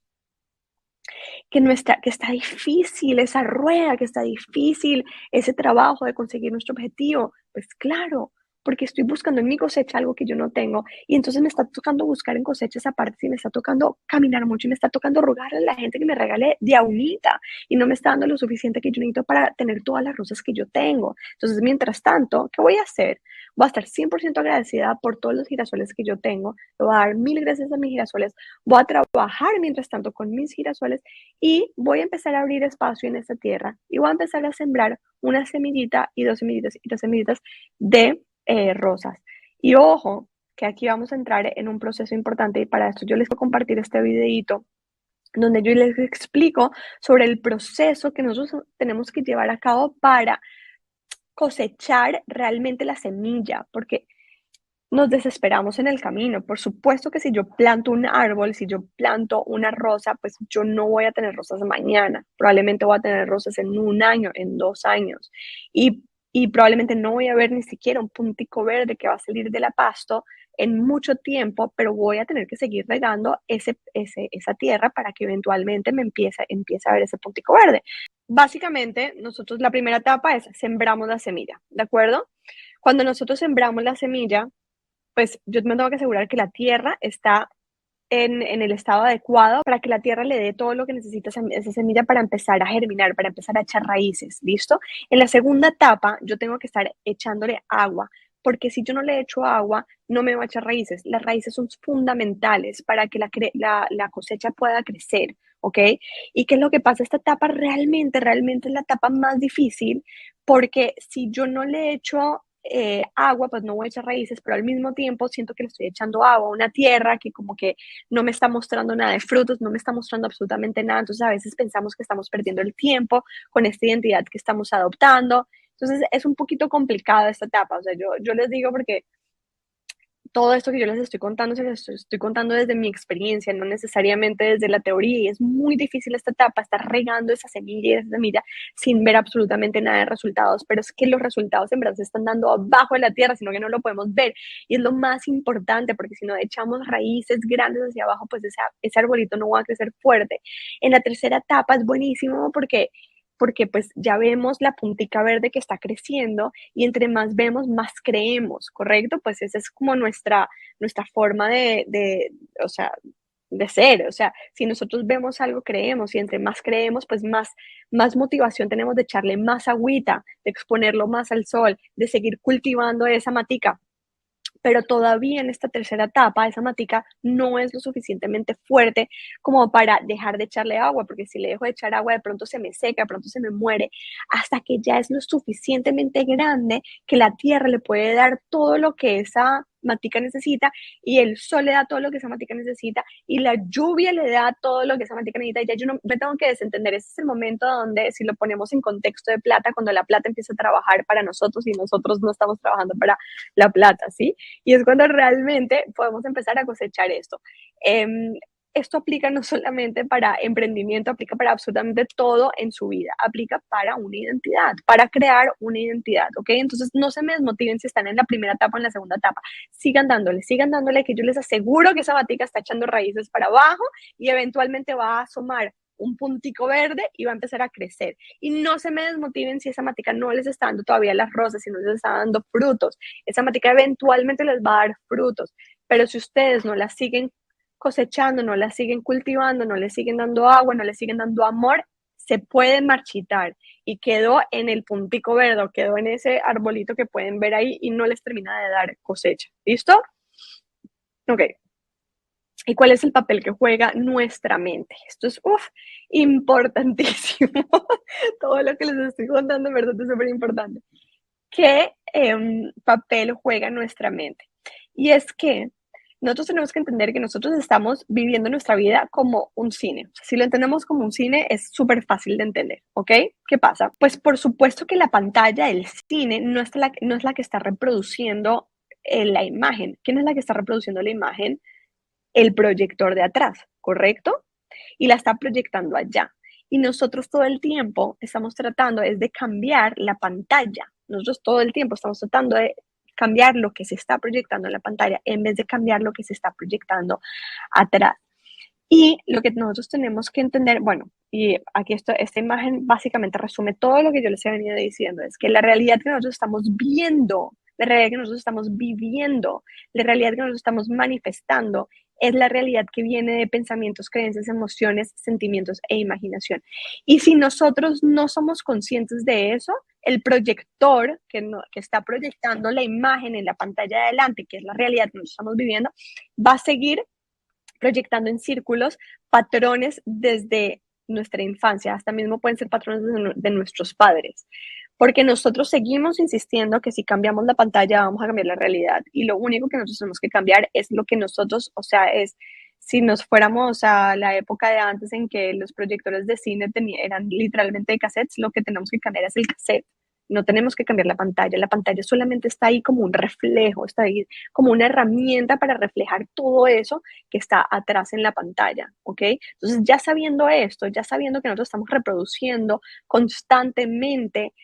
[SPEAKER 1] que está difícil esa rueda, que está difícil ese trabajo de conseguir nuestro objetivo. Pues claro, porque estoy buscando en mi cosecha algo que yo no tengo y entonces me está tocando buscar en cosechas aparte y me está tocando caminar mucho y me está tocando rogarle a la gente que me regale de aunita y no me está dando lo suficiente que yo necesito para tener todas las rosas que yo tengo. Entonces, mientras tanto, ¿qué voy a hacer? Voy a estar 100% agradecida por todos los girasoles que yo tengo, le voy a dar mil gracias a mis girasoles, voy a trabajar mientras tanto con mis girasoles y voy a empezar a abrir espacio en esta tierra y voy a empezar a sembrar una semillita y dos semillitas y dos semillitas de rosas. Y ojo, que aquí vamos a entrar en un proceso importante y para esto yo les voy a compartir este videito donde yo les explico sobre el proceso que nosotros tenemos que llevar a cabo para cosechar realmente la semilla, porque nos desesperamos en el camino. Por supuesto que si yo planto un árbol, si yo planto una rosa, pues yo no voy a tener rosas mañana. Probablemente voy a tener rosas en un año, en 2 años. Y probablemente no voy a ver ni siquiera un puntico verde que va a salir de la pasto en mucho tiempo, pero voy a tener que seguir regando esa tierra para que eventualmente empiece a ver ese puntico verde. Básicamente, nosotros la primera etapa es sembramos la semilla, ¿de acuerdo? Cuando nosotros sembramos la semilla, pues yo me tengo que asegurar que la tierra está en el estado adecuado para que la tierra le dé todo lo que necesita esa semilla para empezar a germinar, para empezar a echar raíces, ¿listo? En la segunda etapa yo tengo que estar echándole agua, porque si yo no le echo agua, no me va a echar raíces. Las raíces son fundamentales para que la cosecha pueda crecer, ¿ok? ¿Y qué es lo que pasa? Esta etapa realmente es la etapa más difícil, porque si yo no le echo agua, pues no voy a echar raíces, pero al mismo tiempo siento que le estoy echando agua a una tierra que como que no me está mostrando nada de frutos, no me está mostrando absolutamente nada. Entonces a veces pensamos que estamos perdiendo el tiempo con esta identidad que estamos adoptando. Entonces es un poquito complicada esta etapa. O sea, yo les digo porque todo esto que yo les estoy contando, se les estoy contando desde mi experiencia, no necesariamente desde la teoría, y es muy difícil esta etapa, estar regando esa semilla y esa semilla sin ver absolutamente nada de resultados, pero es que los resultados en verdad se están dando abajo de la tierra, sino que no lo podemos ver, y es lo más importante, porque si no echamos raíces grandes hacia abajo, pues ese arbolito no va a crecer fuerte. En la tercera etapa es buenísimo porque pues ya vemos la puntica verde que está creciendo y entre más vemos, más creemos, ¿correcto? Pues esa es como nuestra forma o sea, de ser. O sea, si nosotros vemos algo, creemos y entre más creemos, pues más motivación tenemos de echarle más agüita, de exponerlo más al sol, de seguir cultivando esa matica, pero todavía en esta tercera etapa esa matica no es lo suficientemente fuerte como para dejar de echarle agua, porque si le dejo de echar agua de pronto se me seca, de pronto se me muere, hasta que ya es lo suficientemente grande que la tierra le puede dar todo lo que esa matica necesita y el sol le da todo lo que esa matica necesita y la lluvia le da todo lo que esa matica necesita y ya yo no me tengo que desentender. Ese es el momento donde si lo ponemos en contexto de plata, cuando la plata empieza a trabajar para nosotros y nosotros no estamos trabajando para la plata, ¿sí? Y es cuando realmente podemos empezar a cosechar esto. esto aplica no solamente para emprendimiento, aplica para absolutamente todo en su vida, aplica para una identidad, para crear una identidad, ¿ok? Entonces no se me desmotiven si están en la primera etapa o en la segunda etapa, sigan dándole, que yo les aseguro que esa matica está echando raíces para abajo y eventualmente va a asomar un puntico verde y va a empezar a crecer. Y no se me desmotiven si esa matica no les está dando todavía las rosas, si no les está dando frutos. Esa matica eventualmente les va a dar frutos, pero si ustedes no la siguen cosechando, no la siguen cultivando, no le siguen dando agua, no le siguen dando amor, se puede marchitar y quedó en el puntico verde, quedó en ese arbolito que pueden ver ahí y no les termina de dar cosecha. ¿Listo? Ok. ¿Y cuál es el papel que juega nuestra mente? Esto es importantísimo. Todo lo que les estoy contando, en verdad, es súper importante. ¿Qué papel juega nuestra mente? Y es que nosotros tenemos que entender que nosotros estamos viviendo nuestra vida como un cine. O sea, si lo entendemos como un cine, es súper fácil de entender, ¿ok? ¿Qué pasa? Pues por supuesto que la pantalla del cine no es la que está reproduciendo la imagen. ¿Quién es la que está reproduciendo la imagen? El proyector de atrás, ¿correcto? Y la está proyectando allá. Y nosotros todo el tiempo estamos tratando es de cambiar la pantalla. Nosotros todo el tiempo estamos tratando de cambiar lo que se está proyectando en la pantalla en vez de cambiar lo que se está proyectando atrás. Y lo que nosotros tenemos que entender, bueno, y aquí esta imagen básicamente resume todo lo que yo les he venido diciendo, es que la realidad que nosotros estamos viendo, la realidad que nosotros estamos viviendo, la realidad que nosotros estamos manifestando, es la realidad que viene de pensamientos, creencias, emociones, sentimientos e imaginación. Y si nosotros no somos conscientes de eso, el proyector que está proyectando la imagen en la pantalla de adelante, que es la realidad que nosotros estamos viviendo, va a seguir proyectando en círculos patrones desde nuestra infancia, hasta mismo pueden ser patrones de nuestros padres, porque nosotros seguimos insistiendo que si cambiamos la pantalla vamos a cambiar la realidad y lo único que nosotros tenemos que cambiar es lo que nosotros, o sea, es si nos fuéramos a la época de antes en que los proyectores de cine eran literalmente de cassettes, lo que tenemos que cambiar es el cassette. No tenemos que cambiar la pantalla solamente está ahí como un reflejo, está ahí como una herramienta para reflejar todo eso que está atrás en la pantalla, ¿ok? Entonces, ya sabiendo esto, ya sabiendo que nosotros estamos reproduciendo constantemente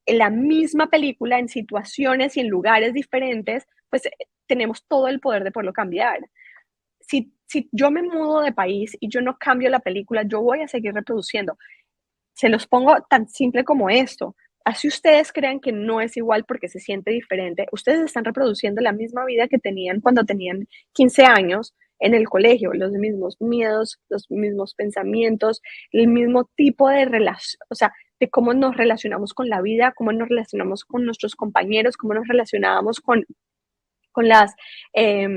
[SPEAKER 1] la misma película en situaciones y en lugares diferentes, pues tenemos todo el poder de poderlo cambiar. Si yo me mudo de país y yo no cambio la película, yo voy a seguir reproduciendo. Se los pongo tan simple como esto. Así ustedes crean que no es igual porque se siente diferente, ustedes están reproduciendo la misma vida que tenían cuando tenían 15 años en el colegio, los mismos miedos, los mismos pensamientos, el mismo tipo de relación, o sea, de cómo nos relacionamos con la vida, cómo nos relacionamos con nuestros compañeros, cómo nos relacionábamos con las eh,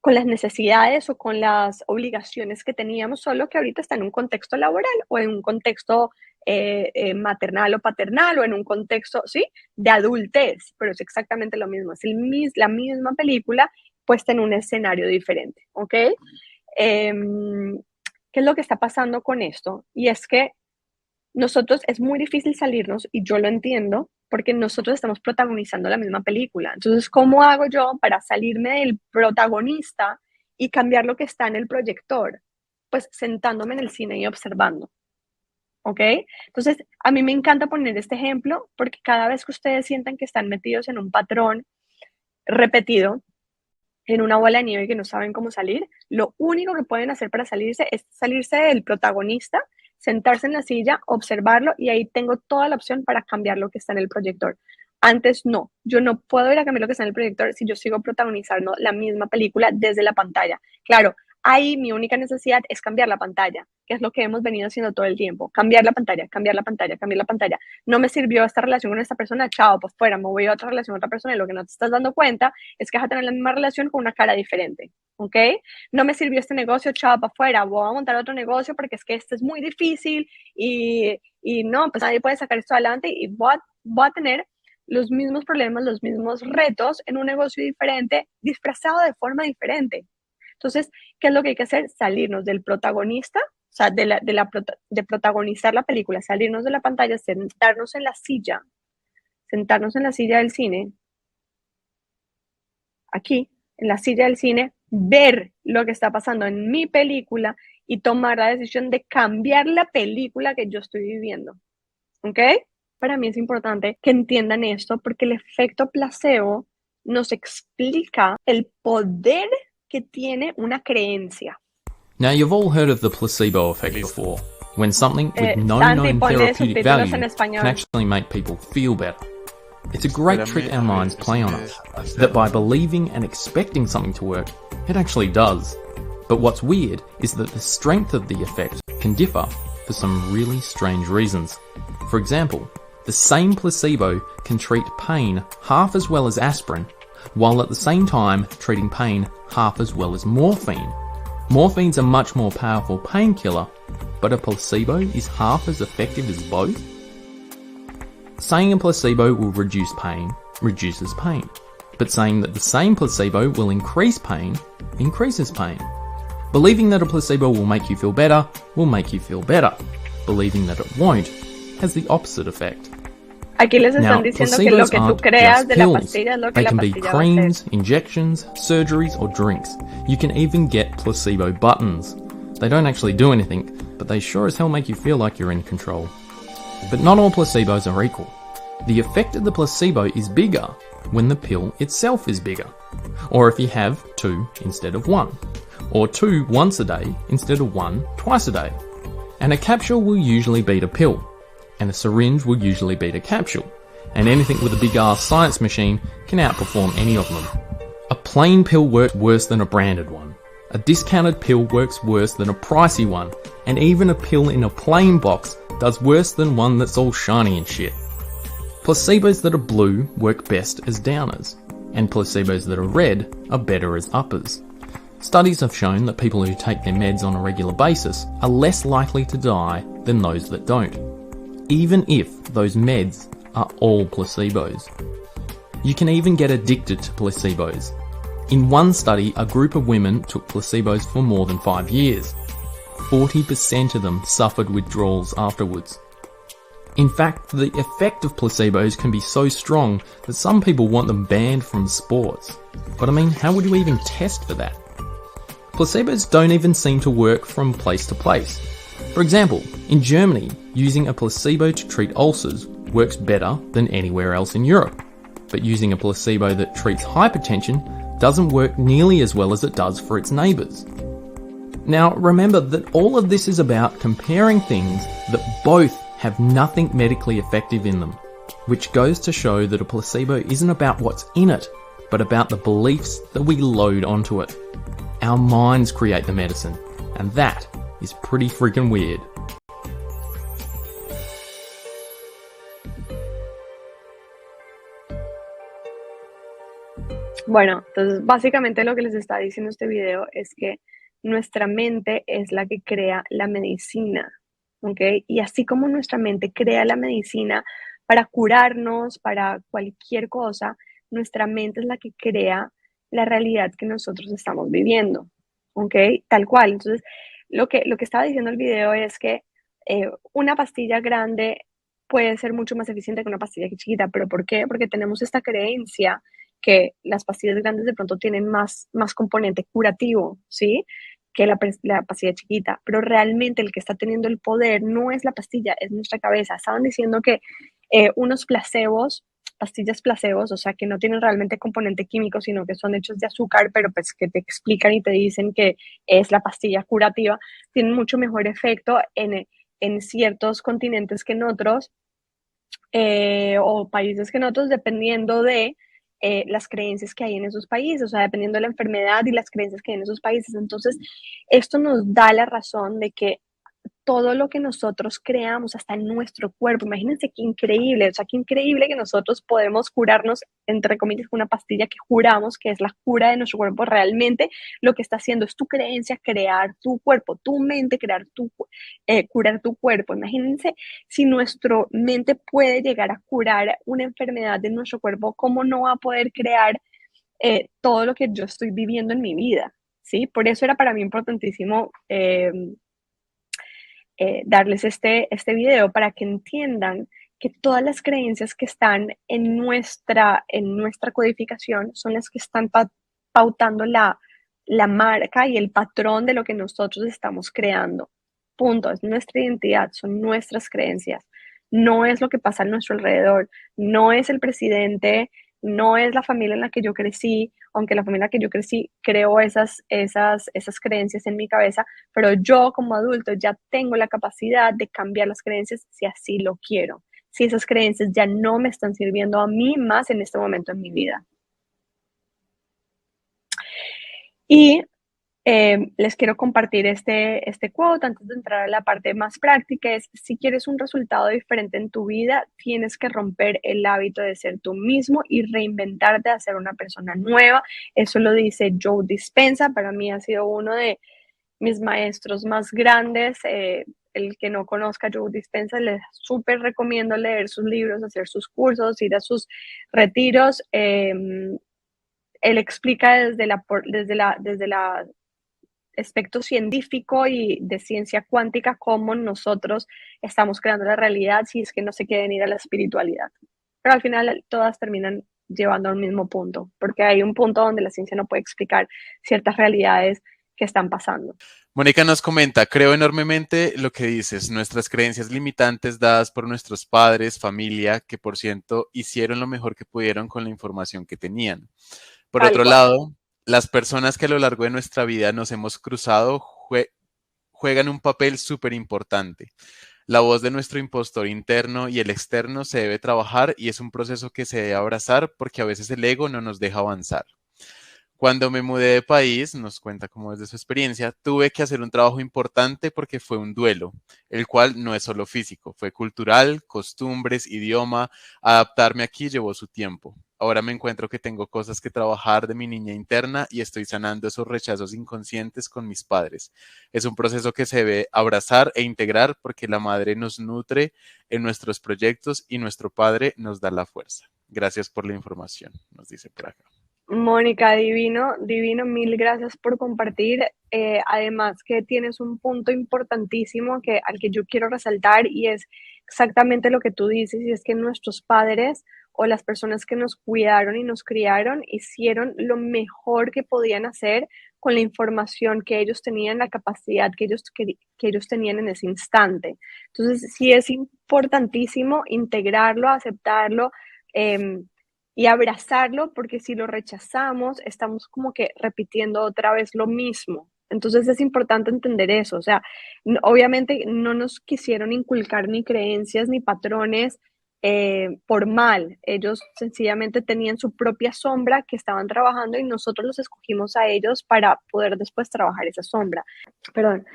[SPEAKER 1] con las necesidades o con las obligaciones que teníamos, solo que ahorita está en un contexto laboral o en un contexto maternal o paternal o en un contexto, ¿sí? De adultez, pero es exactamente lo mismo, es la misma película puesta en un escenario diferente, ¿ok? ¿Qué es lo que está pasando con esto? Y es que nosotros es muy difícil salirnos y yo lo entiendo porque nosotros estamos protagonizando la misma película. Entonces, ¿cómo hago yo para salirme del protagonista y cambiar lo que está en el proyector? Pues sentándome en el cine y observando. ¿Ok? Entonces, a mí me encanta poner este ejemplo porque cada vez que ustedes sientan que están metidos en un patrón repetido, en una bola de nieve que no saben cómo salir, lo único que pueden hacer para salirse es salirse del protagonista, sentarse en la silla, observarlo y ahí tengo toda la opción para cambiar lo que está en el proyector. Antes no, yo no puedo ir a cambiar lo que está en el proyector si yo sigo protagonizando la misma película desde la pantalla. Claro, ahí mi única necesidad es cambiar la pantalla, que es lo que hemos venido haciendo todo el tiempo. Cambiar la pantalla, cambiar la pantalla, cambiar la pantalla. No me sirvió esta relación con esta persona, chao, pues fuera, me voy a otra relación con otra persona y lo que no te estás dando cuenta es que vas a tener la misma relación con una cara diferente, ¿ok? No me sirvió este negocio, chao, para afuera, voy a montar otro negocio porque es que este es muy difícil y no, pues nadie puede sacar esto adelante y voy a tener los mismos problemas, los mismos retos en un negocio diferente, disfrazado de forma diferente. Entonces, ¿qué es lo que hay que hacer? Salirnos del protagonista, o sea, de protagonizar la película, salirnos de la pantalla, sentarnos en la silla del cine, aquí, en la silla del cine, ver lo que está pasando en mi película y tomar la decisión de cambiar la película que yo estoy viviendo. ¿Ok? Para mí es importante que entiendan esto porque el efecto placebo nos explica el poder que tiene una creencia.
[SPEAKER 3] Now, you've all heard of the placebo effect
[SPEAKER 2] Listo.
[SPEAKER 3] before, when something with no
[SPEAKER 1] Santi,
[SPEAKER 3] known
[SPEAKER 1] ponle
[SPEAKER 3] therapeutic
[SPEAKER 1] subtítulos
[SPEAKER 3] value
[SPEAKER 1] en español.
[SPEAKER 3] can actually make people feel better. It's a great
[SPEAKER 2] Espérame,
[SPEAKER 3] trick
[SPEAKER 2] a
[SPEAKER 3] our
[SPEAKER 2] ver,
[SPEAKER 3] minds play on us, that by believing and expecting something to work, it actually does. But what's weird is that the strength of the effect can differ for some really strange reasons. For example, the same placebo can treat pain half as well as aspirin, while at the same time treating pain half as well as morphine. Morphine's a much more powerful painkiller, but a placebo is half as effective as both? Saying a placebo will reduce pain reduces pain, but saying that the same placebo will increase pain increases pain. Believing that a placebo will make you feel better will make you feel better. Believing that it won't has the opposite effect.
[SPEAKER 1] Aquí les están
[SPEAKER 3] Now,
[SPEAKER 1] diciendo que lo
[SPEAKER 3] placebos
[SPEAKER 1] que tú
[SPEAKER 3] aren't
[SPEAKER 1] creas
[SPEAKER 3] just
[SPEAKER 1] de la
[SPEAKER 3] pills.
[SPEAKER 1] pastilla es lo que
[SPEAKER 3] They
[SPEAKER 1] la
[SPEAKER 3] can be
[SPEAKER 1] pastilla va a
[SPEAKER 3] creams,
[SPEAKER 1] hacer.
[SPEAKER 3] injections, surgeries, or drinks. You can even get placebo buttons. They don't actually do anything, but they sure as hell make you feel like you're in control. But not all placebos are equal. The effect of the placebo is bigger when the pill itself is bigger. Or if you have 2 instead of 1. Or 2 once a day instead of 1 twice a day. And a capsule will usually beat a pill. And a syringe will usually beat a capsule. And anything with a big ass science machine can outperform any of them. A plain pill works worse than a branded one. A discounted pill works worse than a pricey one. And even a pill in a plain box does worse than one that's all shiny and shit. Placebos that are blue work best as downers, and placebos that are red are better as uppers. Studies have shown that people who take their meds on a regular basis are less likely to die than those that don't, even if those meds are all placebos. You can even get addicted to placebos. In one study, a group of women took placebos for more than 5 years. 40% of them suffered withdrawals afterwards. In fact, the effect of placebos can be so strong that some people want them banned from sports. But I mean, how would you even test for that? Placebos don't even seem to work from place to place. For example, in Germany, using a placebo to treat ulcers works better than anywhere else in Europe. But using a placebo that treats hypertension doesn't work nearly as well as it does for its neighbours. Now, remember that all of this is about comparing things that both have nothing medically effective in them, which goes to show that a placebo isn't about what's in it, but about the beliefs that we load onto it. Our minds create the medicine, and that is pretty freaking weird.
[SPEAKER 1] Bueno, entonces básicamente lo que les está diciendo este video es que nuestra mente es la que crea la medicina, ¿ok? Y así como nuestra mente crea la medicina para curarnos, para cualquier cosa, nuestra mente es la que crea la realidad que nosotros estamos viviendo, ¿ok? Tal cual. Entonces, lo que estaba diciendo el video es que una pastilla grande puede ser mucho más eficiente que una pastilla chiquita, ¿pero por qué? Porque tenemos esta creencia que las pastillas grandes de pronto tienen más componente curativo, ¿sí? Que la pastilla chiquita, pero realmente el que está teniendo el poder no es la pastilla, es nuestra cabeza. Estaban diciendo que unos placebos, pastillas placebos, o sea, que no tienen realmente componente químico, sino que son hechos de azúcar, pero pues que te explican y te dicen que es la pastilla curativa, tienen mucho mejor efecto en ciertos continentes que en otros, o países que en otros, dependiendo de las creencias que hay en esos países, o sea, dependiendo de la enfermedad y las creencias que hay en esos países. Entonces, esto nos da la razón de que todo lo que nosotros creamos, hasta en nuestro cuerpo, imagínense qué increíble, o sea, qué increíble que nosotros podemos curarnos, entre comillas, con una pastilla que juramos que es la cura de nuestro cuerpo. Realmente lo que está haciendo es tu creencia crear tu cuerpo, tu mente curar tu cuerpo. Imagínense si nuestra mente puede llegar a curar una enfermedad de nuestro cuerpo, ¿cómo no va a poder crear todo lo que yo estoy viviendo en mi vida? ¿Sí? Por eso era para mí importantísimo darles este video para que entiendan que todas las creencias que están en nuestra codificación son las que están pautando la marca y el patrón de lo que nosotros estamos creando. Punto. Es nuestra identidad, son nuestras creencias. No es lo que pasa a nuestro alrededor, no es el presidente, no es la familia en la que yo crecí, aunque la familia en la que yo crecí creó esas creencias en mi cabeza, pero yo como adulto ya tengo la capacidad de cambiar las creencias si así lo quiero, si esas creencias ya no me están sirviendo a mí más en este momento en mi vida. Y les quiero compartir este quote antes de entrar a la parte más práctica. Es: si quieres un resultado diferente en tu vida, tienes que romper el hábito de ser tú mismo y reinventarte a ser una persona nueva. Eso lo dice Joe Dispenza. Para mí ha sido uno de mis maestros más grandes. El que no conozca a Joe Dispenza, les súper recomiendo leer sus libros, hacer sus cursos, ir a sus retiros. Él explica desde la aspecto científico y de ciencia cuántica cómo nosotros estamos creando la realidad si es que no se quieren ir a la espiritualidad. Pero al final todas terminan llevando al mismo punto, porque hay un punto donde la ciencia no puede explicar ciertas realidades que están pasando.
[SPEAKER 2] Mónica nos comenta: creo enormemente lo que dices, nuestras creencias limitantes dadas por nuestros padres, familia, que por cierto hicieron lo mejor que pudieron con la información que tenían. Por
[SPEAKER 1] Tal
[SPEAKER 2] otro
[SPEAKER 1] cual.
[SPEAKER 2] lado, las personas que a lo largo de nuestra vida nos hemos cruzado juegan un papel súper importante. La voz de nuestro impostor interno y el externo se debe trabajar y es un proceso que se debe abrazar porque a veces el ego no nos deja avanzar. Cuando me mudé de país, nos cuenta cómo es de su experiencia, tuve que hacer un trabajo importante porque fue un duelo, el cual no es solo físico, fue cultural, costumbres, idioma. Adaptarme aquí llevó su tiempo. Ahora me encuentro que tengo cosas que trabajar de mi niña interna y estoy sanando esos rechazos inconscientes con mis padres. Es un proceso que se debe abrazar e integrar porque la madre nos nutre en nuestros proyectos y nuestro padre nos da la fuerza. Gracias por la información, nos dice por acá.
[SPEAKER 1] Mónica, divino, divino, mil gracias por compartir. Además que tienes un punto importantísimo al que yo quiero resaltar y es exactamente lo que tú dices, y es que nuestros padres o las personas que nos cuidaron y nos criaron hicieron lo mejor que podían hacer con la información que ellos tenían, la capacidad que ellos tenían en ese instante. Entonces, sí es importantísimo integrarlo, aceptarlo. Y abrazarlo, porque si lo rechazamos, estamos como que repitiendo otra vez lo mismo. Entonces es importante entender eso. O sea, obviamente no nos quisieron inculcar ni creencias ni patrones por mal. Ellos sencillamente tenían su propia sombra que estaban trabajando y nosotros los escogimos a ellos para poder después trabajar esa sombra. Perdón.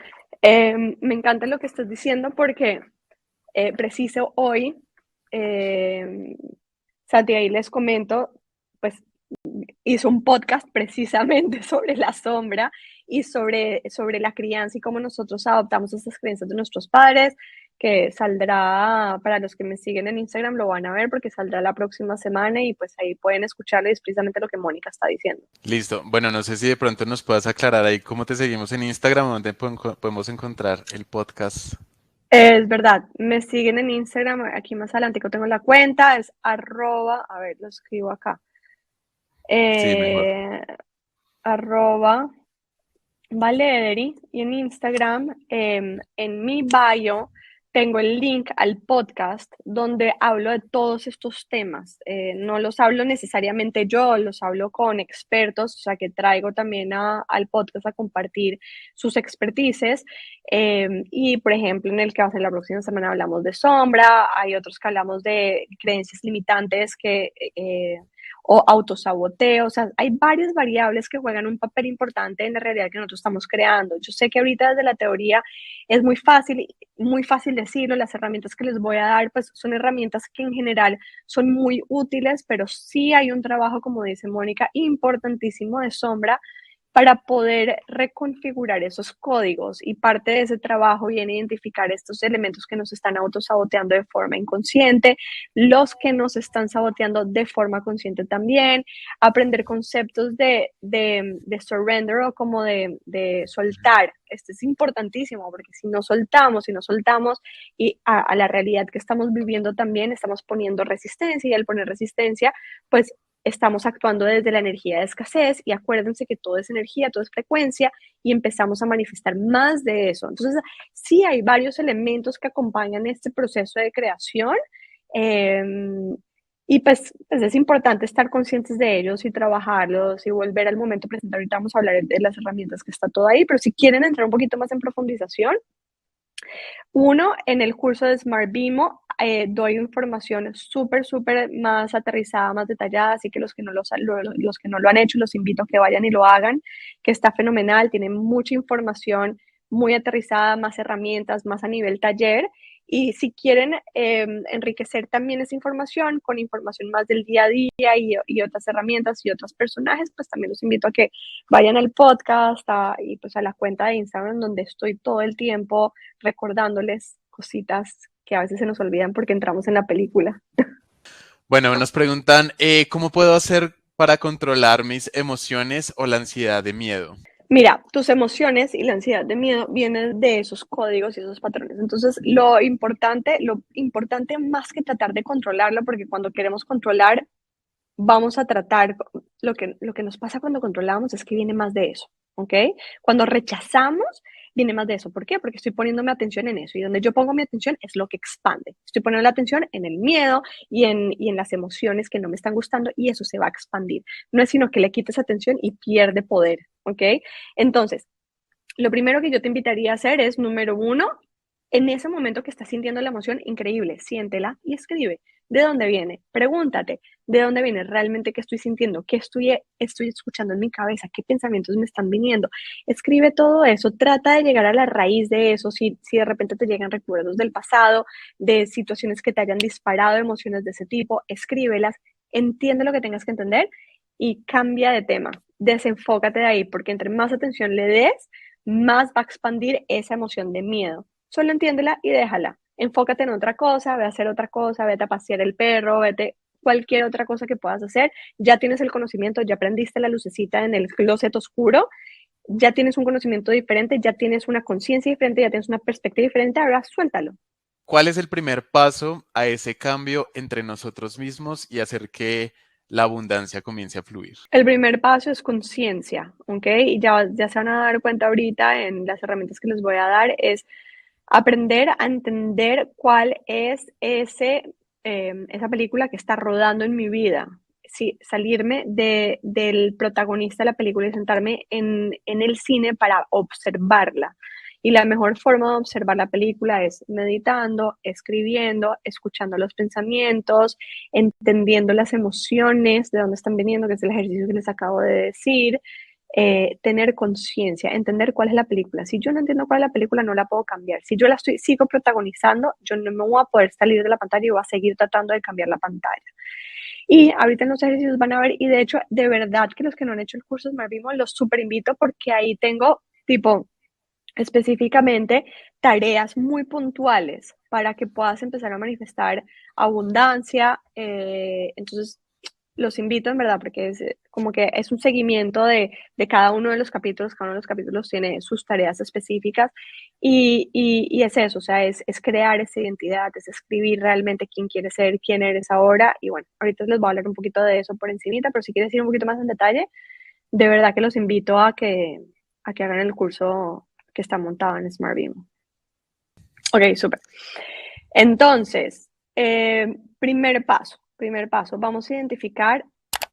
[SPEAKER 1] Me encanta lo que estás diciendo porque preciso hoy... Santi, ahí les comento, pues hizo un podcast precisamente sobre la sombra y sobre la crianza y cómo nosotros adoptamos estas creencias de nuestros padres, que saldrá, para los que me siguen en Instagram lo van a ver porque saldrá la próxima semana y pues ahí pueden escucharlo y es precisamente lo que Mónica está diciendo.
[SPEAKER 2] Listo. Bueno, no sé si de pronto nos puedas aclarar ahí cómo te seguimos en Instagram, donde podemos encontrar el podcast.
[SPEAKER 1] Es verdad, me siguen en Instagram, aquí más adelante que tengo la cuenta, es arroba, a ver, lo escribo acá,
[SPEAKER 2] Sí, mejor.
[SPEAKER 1] arroba Valederi, y en Instagram, en mi bio, tengo el link al podcast donde hablo de todos estos temas. No los hablo necesariamente yo, los hablo con expertos, o sea que traigo también al podcast a compartir sus expertices. Y por ejemplo, en el que va a ser la próxima semana hablamos de sombra, hay otros que hablamos de creencias limitantes o autosaboteo. O sea, hay varias variables que juegan un papel importante en la realidad que nosotros estamos creando. Yo sé que ahorita desde la teoría es muy fácil decirlo, las herramientas que les voy a dar pues son herramientas que en general son muy útiles, pero sí hay un trabajo, como dice Mónica, importantísimo de sombra para poder reconfigurar esos códigos, y parte de ese trabajo viene a identificar estos elementos que nos están autosaboteando de forma inconsciente, los que nos están saboteando de forma consciente también, aprender conceptos de surrender o como de soltar. Esto es importantísimo porque si no soltamos y a la realidad que estamos viviendo también estamos poniendo resistencia, y al poner resistencia pues estamos actuando desde la energía de escasez y acuérdense que todo es energía, todo es frecuencia y empezamos a manifestar más de eso. Entonces, sí hay varios elementos que acompañan este proceso de creación eh, y pues es importante estar conscientes de ellos y trabajarlos y volver al momento presente. Ahorita vamos a hablar de las herramientas que está todo ahí, pero si quieren entrar un poquito más en profundización, uno, en el curso de Smart Bimo doy información súper más aterrizada, más detallada, así que los que los que no lo han hecho, los invito a que vayan y lo hagan, que está fenomenal, tiene mucha información muy aterrizada, más herramientas, más a nivel taller. Y si quieren enriquecer también esa información con información más del día a día y otras herramientas y otros personajes, pues también los invito a que vayan al podcast y pues a la cuenta de Instagram donde estoy todo el tiempo recordándoles cositas que a veces se nos olvidan porque entramos en la película.
[SPEAKER 2] Bueno, nos preguntan, ¿cómo puedo hacer para controlar mis emociones o la ansiedad de miedo?
[SPEAKER 1] Mira, tus emociones y la ansiedad de miedo vienen de esos códigos y esos patrones. Entonces, lo importante más que tratar de controlarlo, porque cuando queremos controlar, vamos a tratar, lo que nos pasa cuando controlamos es que viene más de eso, ¿ok? Cuando rechazamos, viene más de eso. ¿Por qué? Porque estoy poniéndome atención en eso y donde yo pongo mi atención es lo que expande. Estoy poniendo la atención en el miedo y en las emociones que no me están gustando y eso se va a expandir. No es sino que le quites atención y pierde poder, ¿ok? Entonces, lo primero que yo te invitaría a hacer es, número uno, en ese momento que estás sintiendo la emoción, increíble, siéntela y escribe. ¿De dónde viene? Pregúntate, ¿de dónde viene realmente qué estoy sintiendo? ¿Qué estoy escuchando en mi cabeza? ¿Qué pensamientos me están viniendo? Escribe todo eso, trata de llegar a la raíz de eso, si de repente te llegan recuerdos del pasado, de situaciones que te hayan disparado emociones de ese tipo, escríbelas, entiende lo que tengas que entender y cambia de tema, desenfócate de ahí, porque entre más atención le des, más va a expandir esa emoción de miedo. Solo entiéndela y déjala. Enfócate en otra cosa, ve a hacer otra cosa, vete a pasear el perro, vete cualquier otra cosa que puedas hacer. Ya tienes el conocimiento, ya prendiste la lucecita en el closet oscuro, ya tienes un conocimiento diferente, ya tienes una conciencia diferente, ya tienes una perspectiva diferente, ahora suéltalo.
[SPEAKER 2] ¿Cuál es el primer paso a ese cambio entre nosotros mismos y hacer que la abundancia comience a fluir?
[SPEAKER 1] El primer paso es conciencia, ¿ok? Y ya se van a dar cuenta ahorita en las herramientas que les voy a dar, es aprender a entender cuál es esa película que está rodando en mi vida. Sí, salirme del protagonista de la película y sentarme en el cine para observarla. Y la mejor forma de observar la película es meditando, escribiendo, escuchando los pensamientos, entendiendo las emociones, de dónde están viniendo, que es el ejercicio que les acabo de decir, tener conciencia, entender cuál es la película. Si yo no entiendo cuál es la película, no la puedo cambiar. Si yo sigo protagonizando, yo no me voy a poder salir de la pantalla y voy a seguir tratando de cambiar la pantalla. Y ahorita en los ejercicios van a ver, y de hecho, de verdad que los que no han hecho el curso de Smart Bimo, los súper invito porque ahí tengo, tipo, específicamente tareas muy puntuales para que puedas empezar a manifestar abundancia. Entonces, los invito en verdad porque es como que es un seguimiento de cada uno de los capítulos. Cada uno de los capítulos tiene sus tareas específicas y es eso, o sea, es crear esa identidad, es escribir realmente quién quieres ser, quién eres ahora. Y bueno, ahorita les voy a hablar un poquito de eso por encimita, pero si quieres ir un poquito más en detalle, de verdad que los invito a que hagan el curso que está montado en Smart Bimo. Ok, súper. Entonces, primer paso, vamos a identificar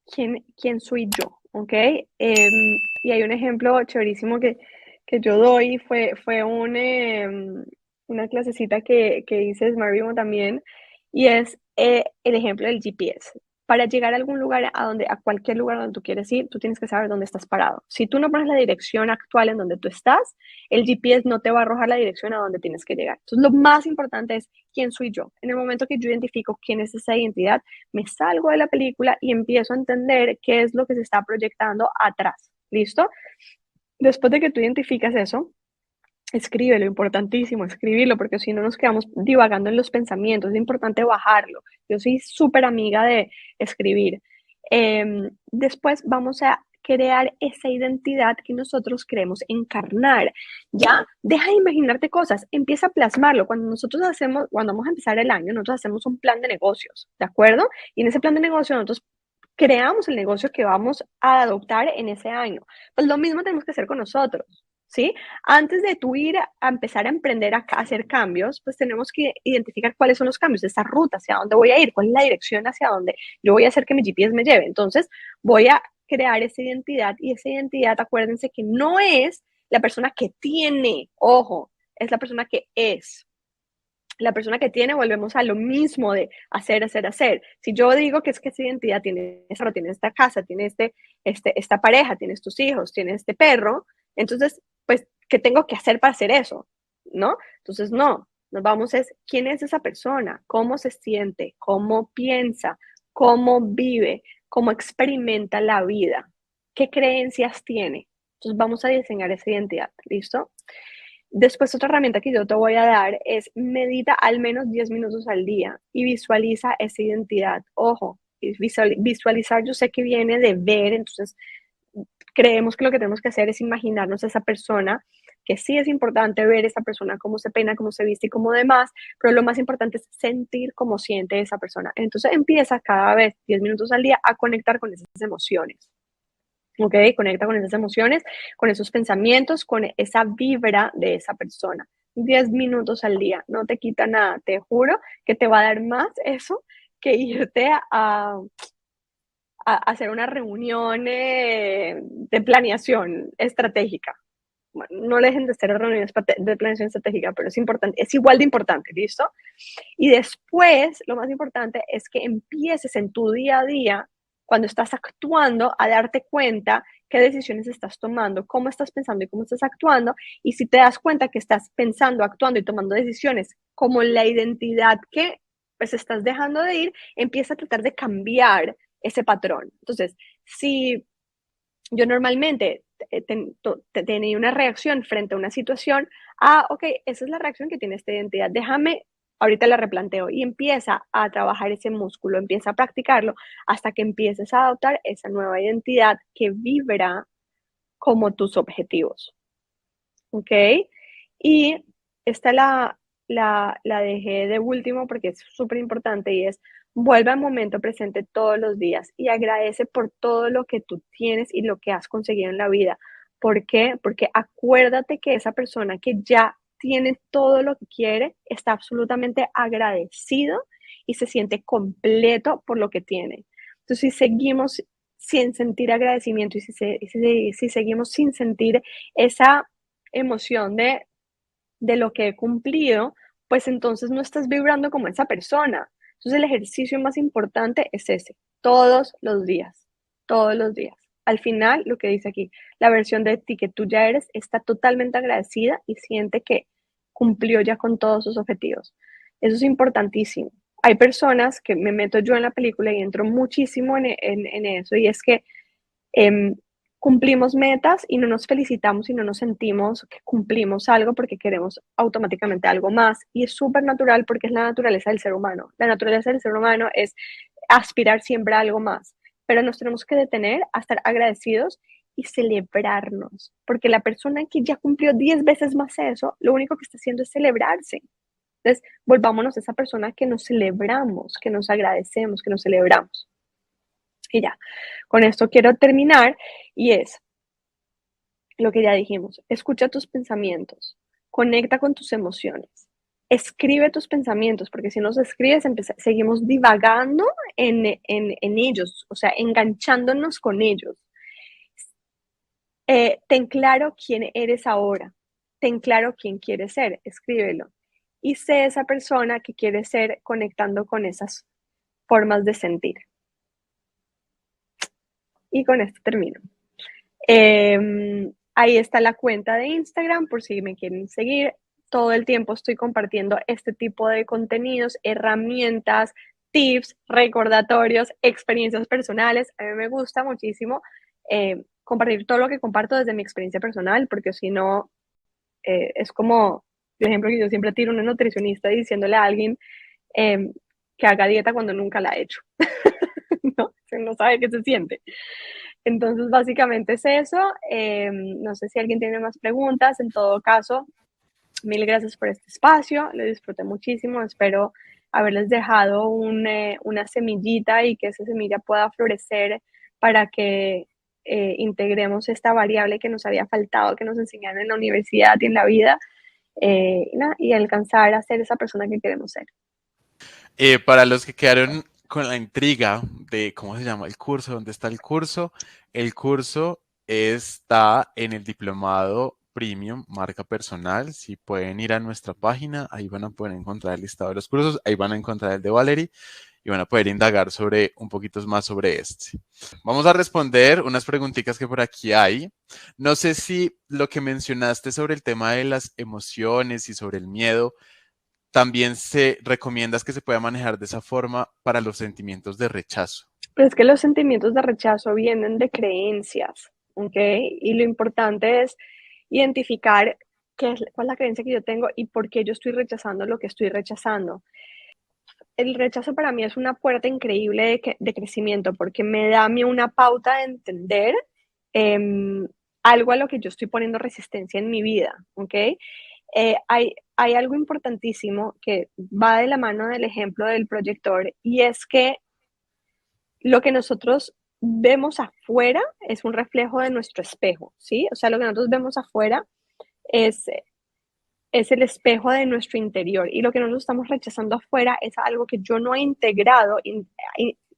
[SPEAKER 1] quién soy yo, ¿ok? Y hay un ejemplo chéverísimo que yo doy, fue una clasecita que hice Smart Bimo también, y es el ejemplo del GPS. Para llegar a algún lugar, a cualquier lugar donde tú quieres ir, tú tienes que saber dónde estás parado. Si tú no pones la dirección actual en donde tú estás, el GPS no te va a arrojar la dirección a donde tienes que llegar. Entonces, lo más importante es quién soy yo. En el momento que yo identifico quién es esa identidad, me salgo de la película y empiezo a entender qué es lo que se está proyectando atrás. ¿Listo? Después de que tú identificas eso, escríbelo, importantísimo, escribirlo, porque si no nos quedamos divagando en los pensamientos, es importante bajarlo. Yo soy súper amiga de escribir. Después vamos a crear esa identidad que nosotros queremos encarnar. Ya, deja de imaginarte cosas, empieza a plasmarlo. Cuando vamos a empezar el año, nosotros hacemos un plan de negocios, ¿de acuerdo? Y en ese plan de negocios nosotros creamos el negocio que vamos a adoptar en ese año. Pues lo mismo tenemos que hacer con nosotros, ¿sí? Antes de tú ir a empezar a emprender a hacer cambios, pues tenemos que identificar cuáles son los cambios, esa ruta, hacia dónde voy a ir, cuál es la dirección hacia dónde yo voy a hacer que mi GPS me lleve. Entonces, voy a crear esa identidad, y esa identidad, acuérdense que no es la persona que tiene, ojo, es la persona que es. La persona que tiene, volvemos a lo mismo de hacer, hacer, hacer. Si yo digo que es que esa identidad tiene esta casa, tiene esta pareja, tienes tus hijos, tiene este perro, entonces, pues, ¿qué tengo que hacer para hacer eso? ¿No? Entonces, no, nos vamos es, ¿quién es esa persona? ¿Cómo se siente? ¿Cómo piensa? ¿Cómo vive? ¿Cómo experimenta la vida? ¿Qué creencias tiene? Entonces, vamos a diseñar esa identidad, ¿listo? Después, otra herramienta que yo te voy a dar es medita al menos 10 minutos al día y visualiza esa identidad. Ojo, visualizar yo sé que viene de ver, entonces creemos que lo que tenemos que hacer es imaginarnos a esa persona, que sí es importante ver esa persona, cómo se peina, cómo se viste y cómo demás, pero lo más importante es sentir cómo siente esa persona. Entonces empieza cada vez 10 minutos al día a conectar con esas emociones. ¿Ok? Conecta con esas emociones, con esos pensamientos, con esa vibra de esa persona. 10 minutos al día, no te quita nada, te juro que te va a dar más eso que irte a hacer una reunión de planeación estratégica. Bueno, no dejen de ser reuniones de planeación estratégica, pero es importante, es igual de importante, ¿listo? Y después, lo más importante es que empieces en tu día a día, cuando estás actuando, a darte cuenta qué decisiones estás tomando, cómo estás pensando y cómo estás actuando. Y si te das cuenta que estás pensando, actuando y tomando decisiones como la identidad que pues estás dejando de ir, empieza a tratar de cambiar ese patrón. Entonces, si yo normalmente tenía una reacción frente a una situación, ok, esa es la reacción que tiene esta identidad, déjame, ahorita la replanteo, y empieza a trabajar ese músculo, empieza a practicarlo hasta que empieces a adoptar esa nueva identidad que vibra como tus objetivos, ¿ok? Y esta la dejé de último porque es súper importante, y es: vuelve al momento presente todos los días y agradece por todo lo que tú tienes y lo que has conseguido en la vida. ¿Por qué? Porque acuérdate que esa persona que ya tiene todo lo que quiere está absolutamente agradecido y se siente completo por lo que tiene. Entonces, si seguimos sin sentir agradecimiento, y si seguimos sin sentir esa emoción de lo que he cumplido, pues entonces no estás vibrando como esa persona. Entonces el ejercicio más importante es ese, todos los días, todos los días. Al final, lo que dice aquí, la versión de ti que tú ya eres está totalmente agradecida y siente que cumplió ya con todos sus objetivos. Eso es importantísimo. Hay personas que me meto yo en la película y entro muchísimo en eso, y es que eh, cumplimos metas y no nos felicitamos y no nos sentimos que cumplimos algo porque queremos automáticamente algo más. Y es súper natural porque es la naturaleza del ser humano. La naturaleza del ser humano es aspirar siempre a algo más, pero nos tenemos que detener a estar agradecidos y celebrarnos, porque la persona que ya cumplió 10 veces más eso, lo único que está haciendo es celebrarse. Entonces, volvámonos a esa persona que nos celebramos, que nos agradecemos, que nos celebramos. Y ya, con esto quiero terminar, y es lo que ya dijimos: escucha tus pensamientos, conecta con tus emociones, escribe tus pensamientos, porque si no los escribes seguimos divagando en ellos, o sea, enganchándonos con ellos. Ten claro quién eres ahora, ten claro quién quieres ser, escríbelo. Y sé esa persona que quieres ser conectando con esas formas de sentir. Y con esto termino. Ahí está la cuenta de Instagram por si me quieren seguir. Todo el tiempo estoy compartiendo este tipo de contenidos, herramientas, tips, recordatorios, experiencias personales. A mí me gusta muchísimo compartir todo lo que comparto desde mi experiencia personal, porque si no, es como, por ejemplo, que yo siempre tiro a una nutricionista diciéndole a alguien que haga dieta cuando nunca la ha hecho. ¿No? No sabe qué se siente. Entonces, básicamente es eso. No sé si alguien tiene más preguntas. En todo caso, mil gracias por este espacio. Lo disfruté muchísimo. Espero haberles dejado una semillita y que esa semilla pueda florecer para que integremos esta variable que nos había faltado, que nos enseñaron en la universidad y en la vida, y alcanzar a ser esa persona que queremos ser.
[SPEAKER 2] Para los que quedaron con la intriga de cómo se llama el curso, dónde está el curso está en el diplomado Premium Marca Personal. Si pueden ir a nuestra página, ahí van a poder encontrar el listado de los cursos, ahí van a encontrar el de Valerie y van a poder indagar sobre un poquito más sobre este. Vamos a responder unas preguntitas que por aquí hay. No sé si lo que mencionaste sobre el tema de las emociones y sobre el miedo, también se recomiendas que se pueda manejar de esa forma para los sentimientos de rechazo.
[SPEAKER 1] Pero es que los sentimientos de rechazo vienen de creencias, ¿ok? Y lo importante es identificar cuál es la creencia que yo tengo y por qué yo estoy rechazando lo que estoy rechazando. El rechazo para mí es una puerta increíble de crecimiento porque me da a mí una pauta de entender algo a lo que yo estoy poniendo resistencia en mi vida, ¿ok? Hay algo importantísimo que va de la mano del ejemplo del proyector y es que lo que nosotros vemos afuera es un reflejo de nuestro espejo, ¿sí? O sea, lo que nosotros vemos afuera es el espejo de nuestro interior y lo que nosotros estamos rechazando afuera es algo que yo no he integrado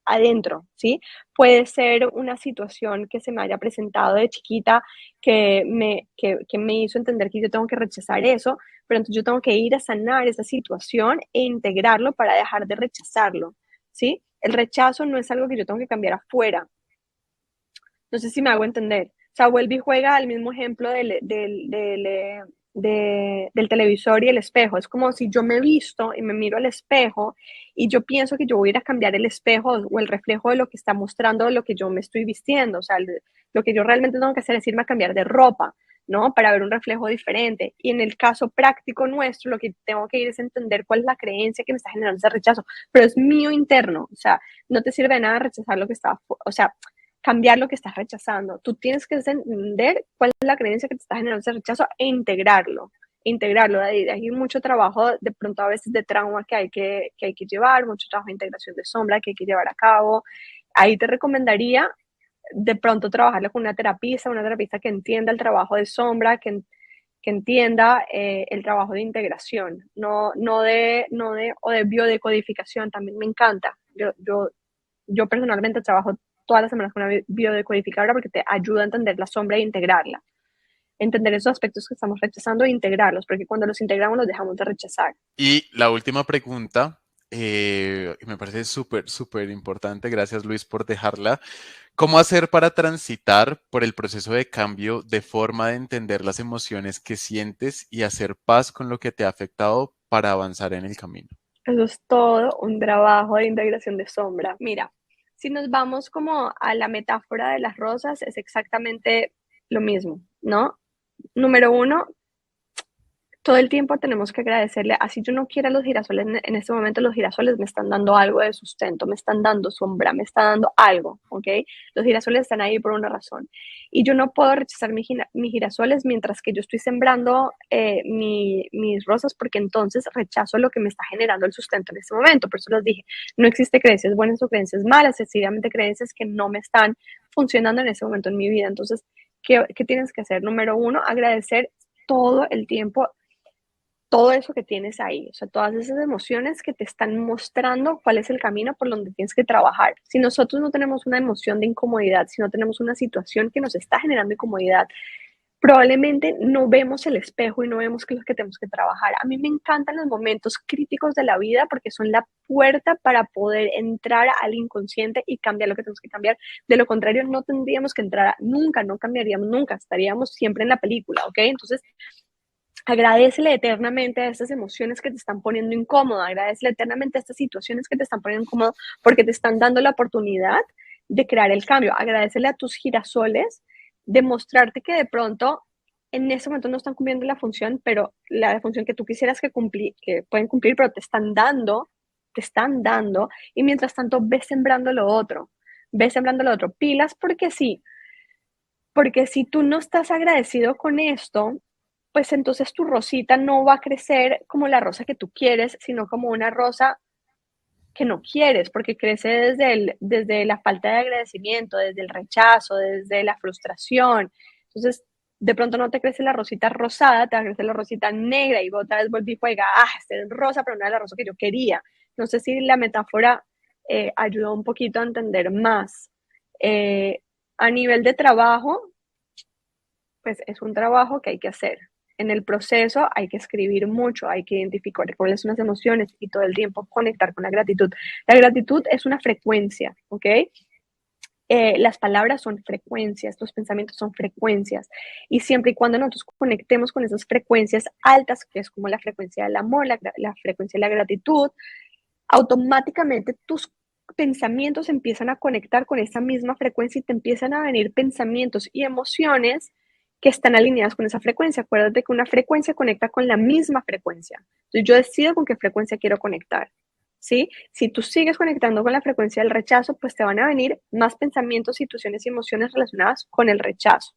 [SPEAKER 1] adentro, ¿sí? Puede ser una situación que se me haya presentado de chiquita que me hizo entender que yo tengo que rechazar eso, pero entonces yo tengo que ir a sanar esa situación e integrarlo para dejar de rechazarlo, ¿sí? El rechazo no es algo que yo tengo que cambiar afuera. No sé si me hago entender. O sea, vuelve y juega al mismo ejemplo del televisor y el espejo. Es como si yo me visto y me miro al espejo y yo pienso que yo voy a ir a cambiar el espejo o el reflejo de lo que está mostrando lo que yo me estoy vistiendo. O sea, lo que yo realmente tengo que hacer es irme a cambiar de ropa, ¿no? Para ver un reflejo diferente. Y en el caso práctico nuestro, lo que tengo que ir es entender cuál es la creencia que me está generando ese rechazo. Pero es mío interno. O sea, no te sirve de nada rechazar lo que está, o sea, cambiar lo que estás rechazando. Tú tienes que entender cuál es la creencia que te está generando ese rechazo e integrarlo. Hay mucho trabajo de pronto a veces de trauma que hay que llevar, mucho trabajo de integración de sombra que hay que llevar a cabo. Ahí te recomendaría de pronto trabajarlo con una terapista que entienda el trabajo de sombra, que entienda el trabajo de integración, no de biodecodificación, también me encanta. Yo personalmente trabajo todas las semanas con una biodecodificadora porque te ayuda a entender la sombra e integrarla. Entender esos aspectos que estamos rechazando e integrarlos, porque cuando los integramos los dejamos de rechazar.
[SPEAKER 2] Y la última pregunta, me parece súper importante, gracias Luis por dejarla. ¿Cómo hacer para transitar por el proceso de cambio de forma de entender las emociones que sientes y hacer paz con lo que te ha afectado para avanzar en el camino?
[SPEAKER 1] Eso es todo un trabajo de integración de sombra. Mira, si nos vamos como a la metáfora de las rosas, es exactamente lo mismo, ¿no? Número uno, todo el tiempo tenemos que agradecerle, así yo no quiera los girasoles en este momento, los girasoles me están dando algo de sustento, me están dando sombra, me están dando algo, ¿ok? Los girasoles están ahí por una razón. Y yo no puedo rechazar mis girasoles mientras que yo estoy sembrando mis rosas, porque entonces rechazo lo que me está generando el sustento en este momento. Por eso les dije, no existe creencias buenas o creencias malas, sencillamente creencias que no me están funcionando en ese momento en mi vida. Entonces, ¿qué tienes que hacer? Número uno, agradecer todo el tiempo todo eso que tienes ahí, o sea, todas esas emociones que te están mostrando cuál es el camino por donde tienes que trabajar. Si nosotros no tenemos una emoción de incomodidad, si no tenemos una situación que nos está generando incomodidad, probablemente no vemos el espejo y no vemos qué es lo que tenemos que trabajar. A mí me encantan los momentos críticos de la vida porque son la puerta para poder entrar al inconsciente y cambiar lo que tenemos que cambiar. De lo contrario, no tendríamos que entrar nunca, no cambiaríamos nunca, estaríamos siempre en la película, ¿ok? Entonces, agradecele eternamente a estas emociones que te están poniendo incómodo, agradecele eternamente a estas situaciones que te están poniendo incómodo porque te están dando la oportunidad de crear el cambio. Agradecele a tus girasoles de mostrarte que de pronto en ese momento no están cumpliendo la función, pero la función que tú quisieras que pueden cumplir, pero te están dando, y mientras tanto ves sembrando lo otro, pilas porque si tú no estás agradecido con esto, pues entonces tu rosita no va a crecer como la rosa que tú quieres, sino como una rosa que no quieres, porque crece desde la falta de agradecimiento, desde el rechazo, desde la frustración. Entonces, de pronto no te crece la rosita rosada, te va a crecer la rosita negra y otra vez vuelve y juega, este es rosa, pero no era la rosa que yo quería. No sé si la metáfora ayudó un poquito a entender más. Eh, a nivel de trabajo, pues es un trabajo que hay que hacer. En el proceso hay que escribir mucho, hay que identificar cuáles son las emociones y todo el tiempo conectar con la gratitud. La gratitud es una frecuencia, ¿ok? Las palabras son frecuencias, los pensamientos son frecuencias. Y siempre y cuando nosotros conectemos con esas frecuencias altas, que es como la frecuencia del amor, la frecuencia de la gratitud, automáticamente tus pensamientos empiezan a conectar con esa misma frecuencia y te empiezan a venir pensamientos y emociones que están alineadas con esa frecuencia. Acuérdate que una frecuencia conecta con la misma frecuencia. Entonces yo decido con qué frecuencia quiero conectar. ¿Sí? Si tú sigues conectando con la frecuencia del rechazo, pues te van a venir más pensamientos, situaciones y emociones relacionadas con el rechazo.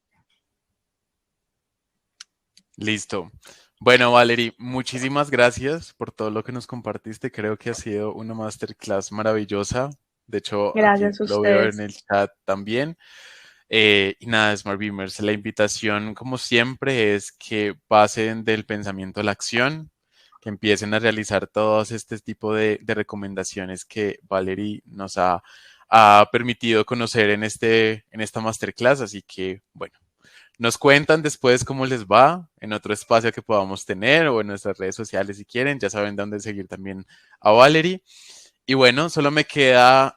[SPEAKER 2] Listo. Bueno, Valerie, muchísimas gracias por todo lo que nos compartiste. Creo que ha sido una masterclass maravillosa. De hecho, aquí
[SPEAKER 1] Gracias a
[SPEAKER 2] lo veo en
[SPEAKER 1] ustedes.
[SPEAKER 2] el chat también. Y nada, Smart Beamers, la invitación, como siempre, es que pasen del pensamiento a la acción, que empiecen a realizar todos este tipo de recomendaciones que Valerie nos ha permitido conocer en esta masterclass. Así que, bueno. Nos cuentan después cómo les va en otro espacio que podamos tener o en nuestras redes sociales si quieren. Ya saben dónde seguir también a Valerie. Y bueno, solo me queda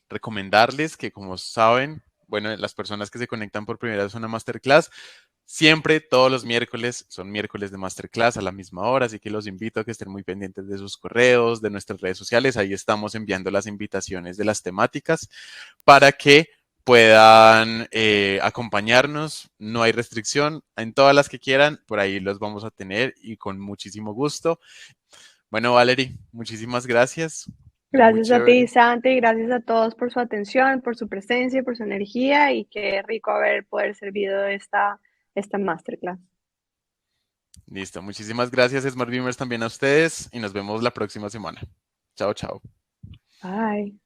[SPEAKER 2] recomendarles que, como saben, bueno, las personas que se conectan por primera vez a una masterclass, siempre todos los miércoles son miércoles de masterclass a la misma hora, así que los invito a que estén muy pendientes de sus correos, de nuestras redes sociales. Ahí estamos enviando las invitaciones de las temáticas para que puedan acompañarnos. No hay restricción, en todas las que quieran, por ahí los vamos a tener y con muchísimo gusto. Bueno, Valerie, muchísimas gracias. Muy
[SPEAKER 1] Gracias a
[SPEAKER 2] chévere.
[SPEAKER 1] ti, Santi, gracias a todos por su atención, por su presencia, por su energía y qué rico haber poder servido esta masterclass.
[SPEAKER 2] Listo, muchísimas gracias, Smart Beamers, también a ustedes y nos vemos la próxima semana. Chao, chao.
[SPEAKER 1] Bye.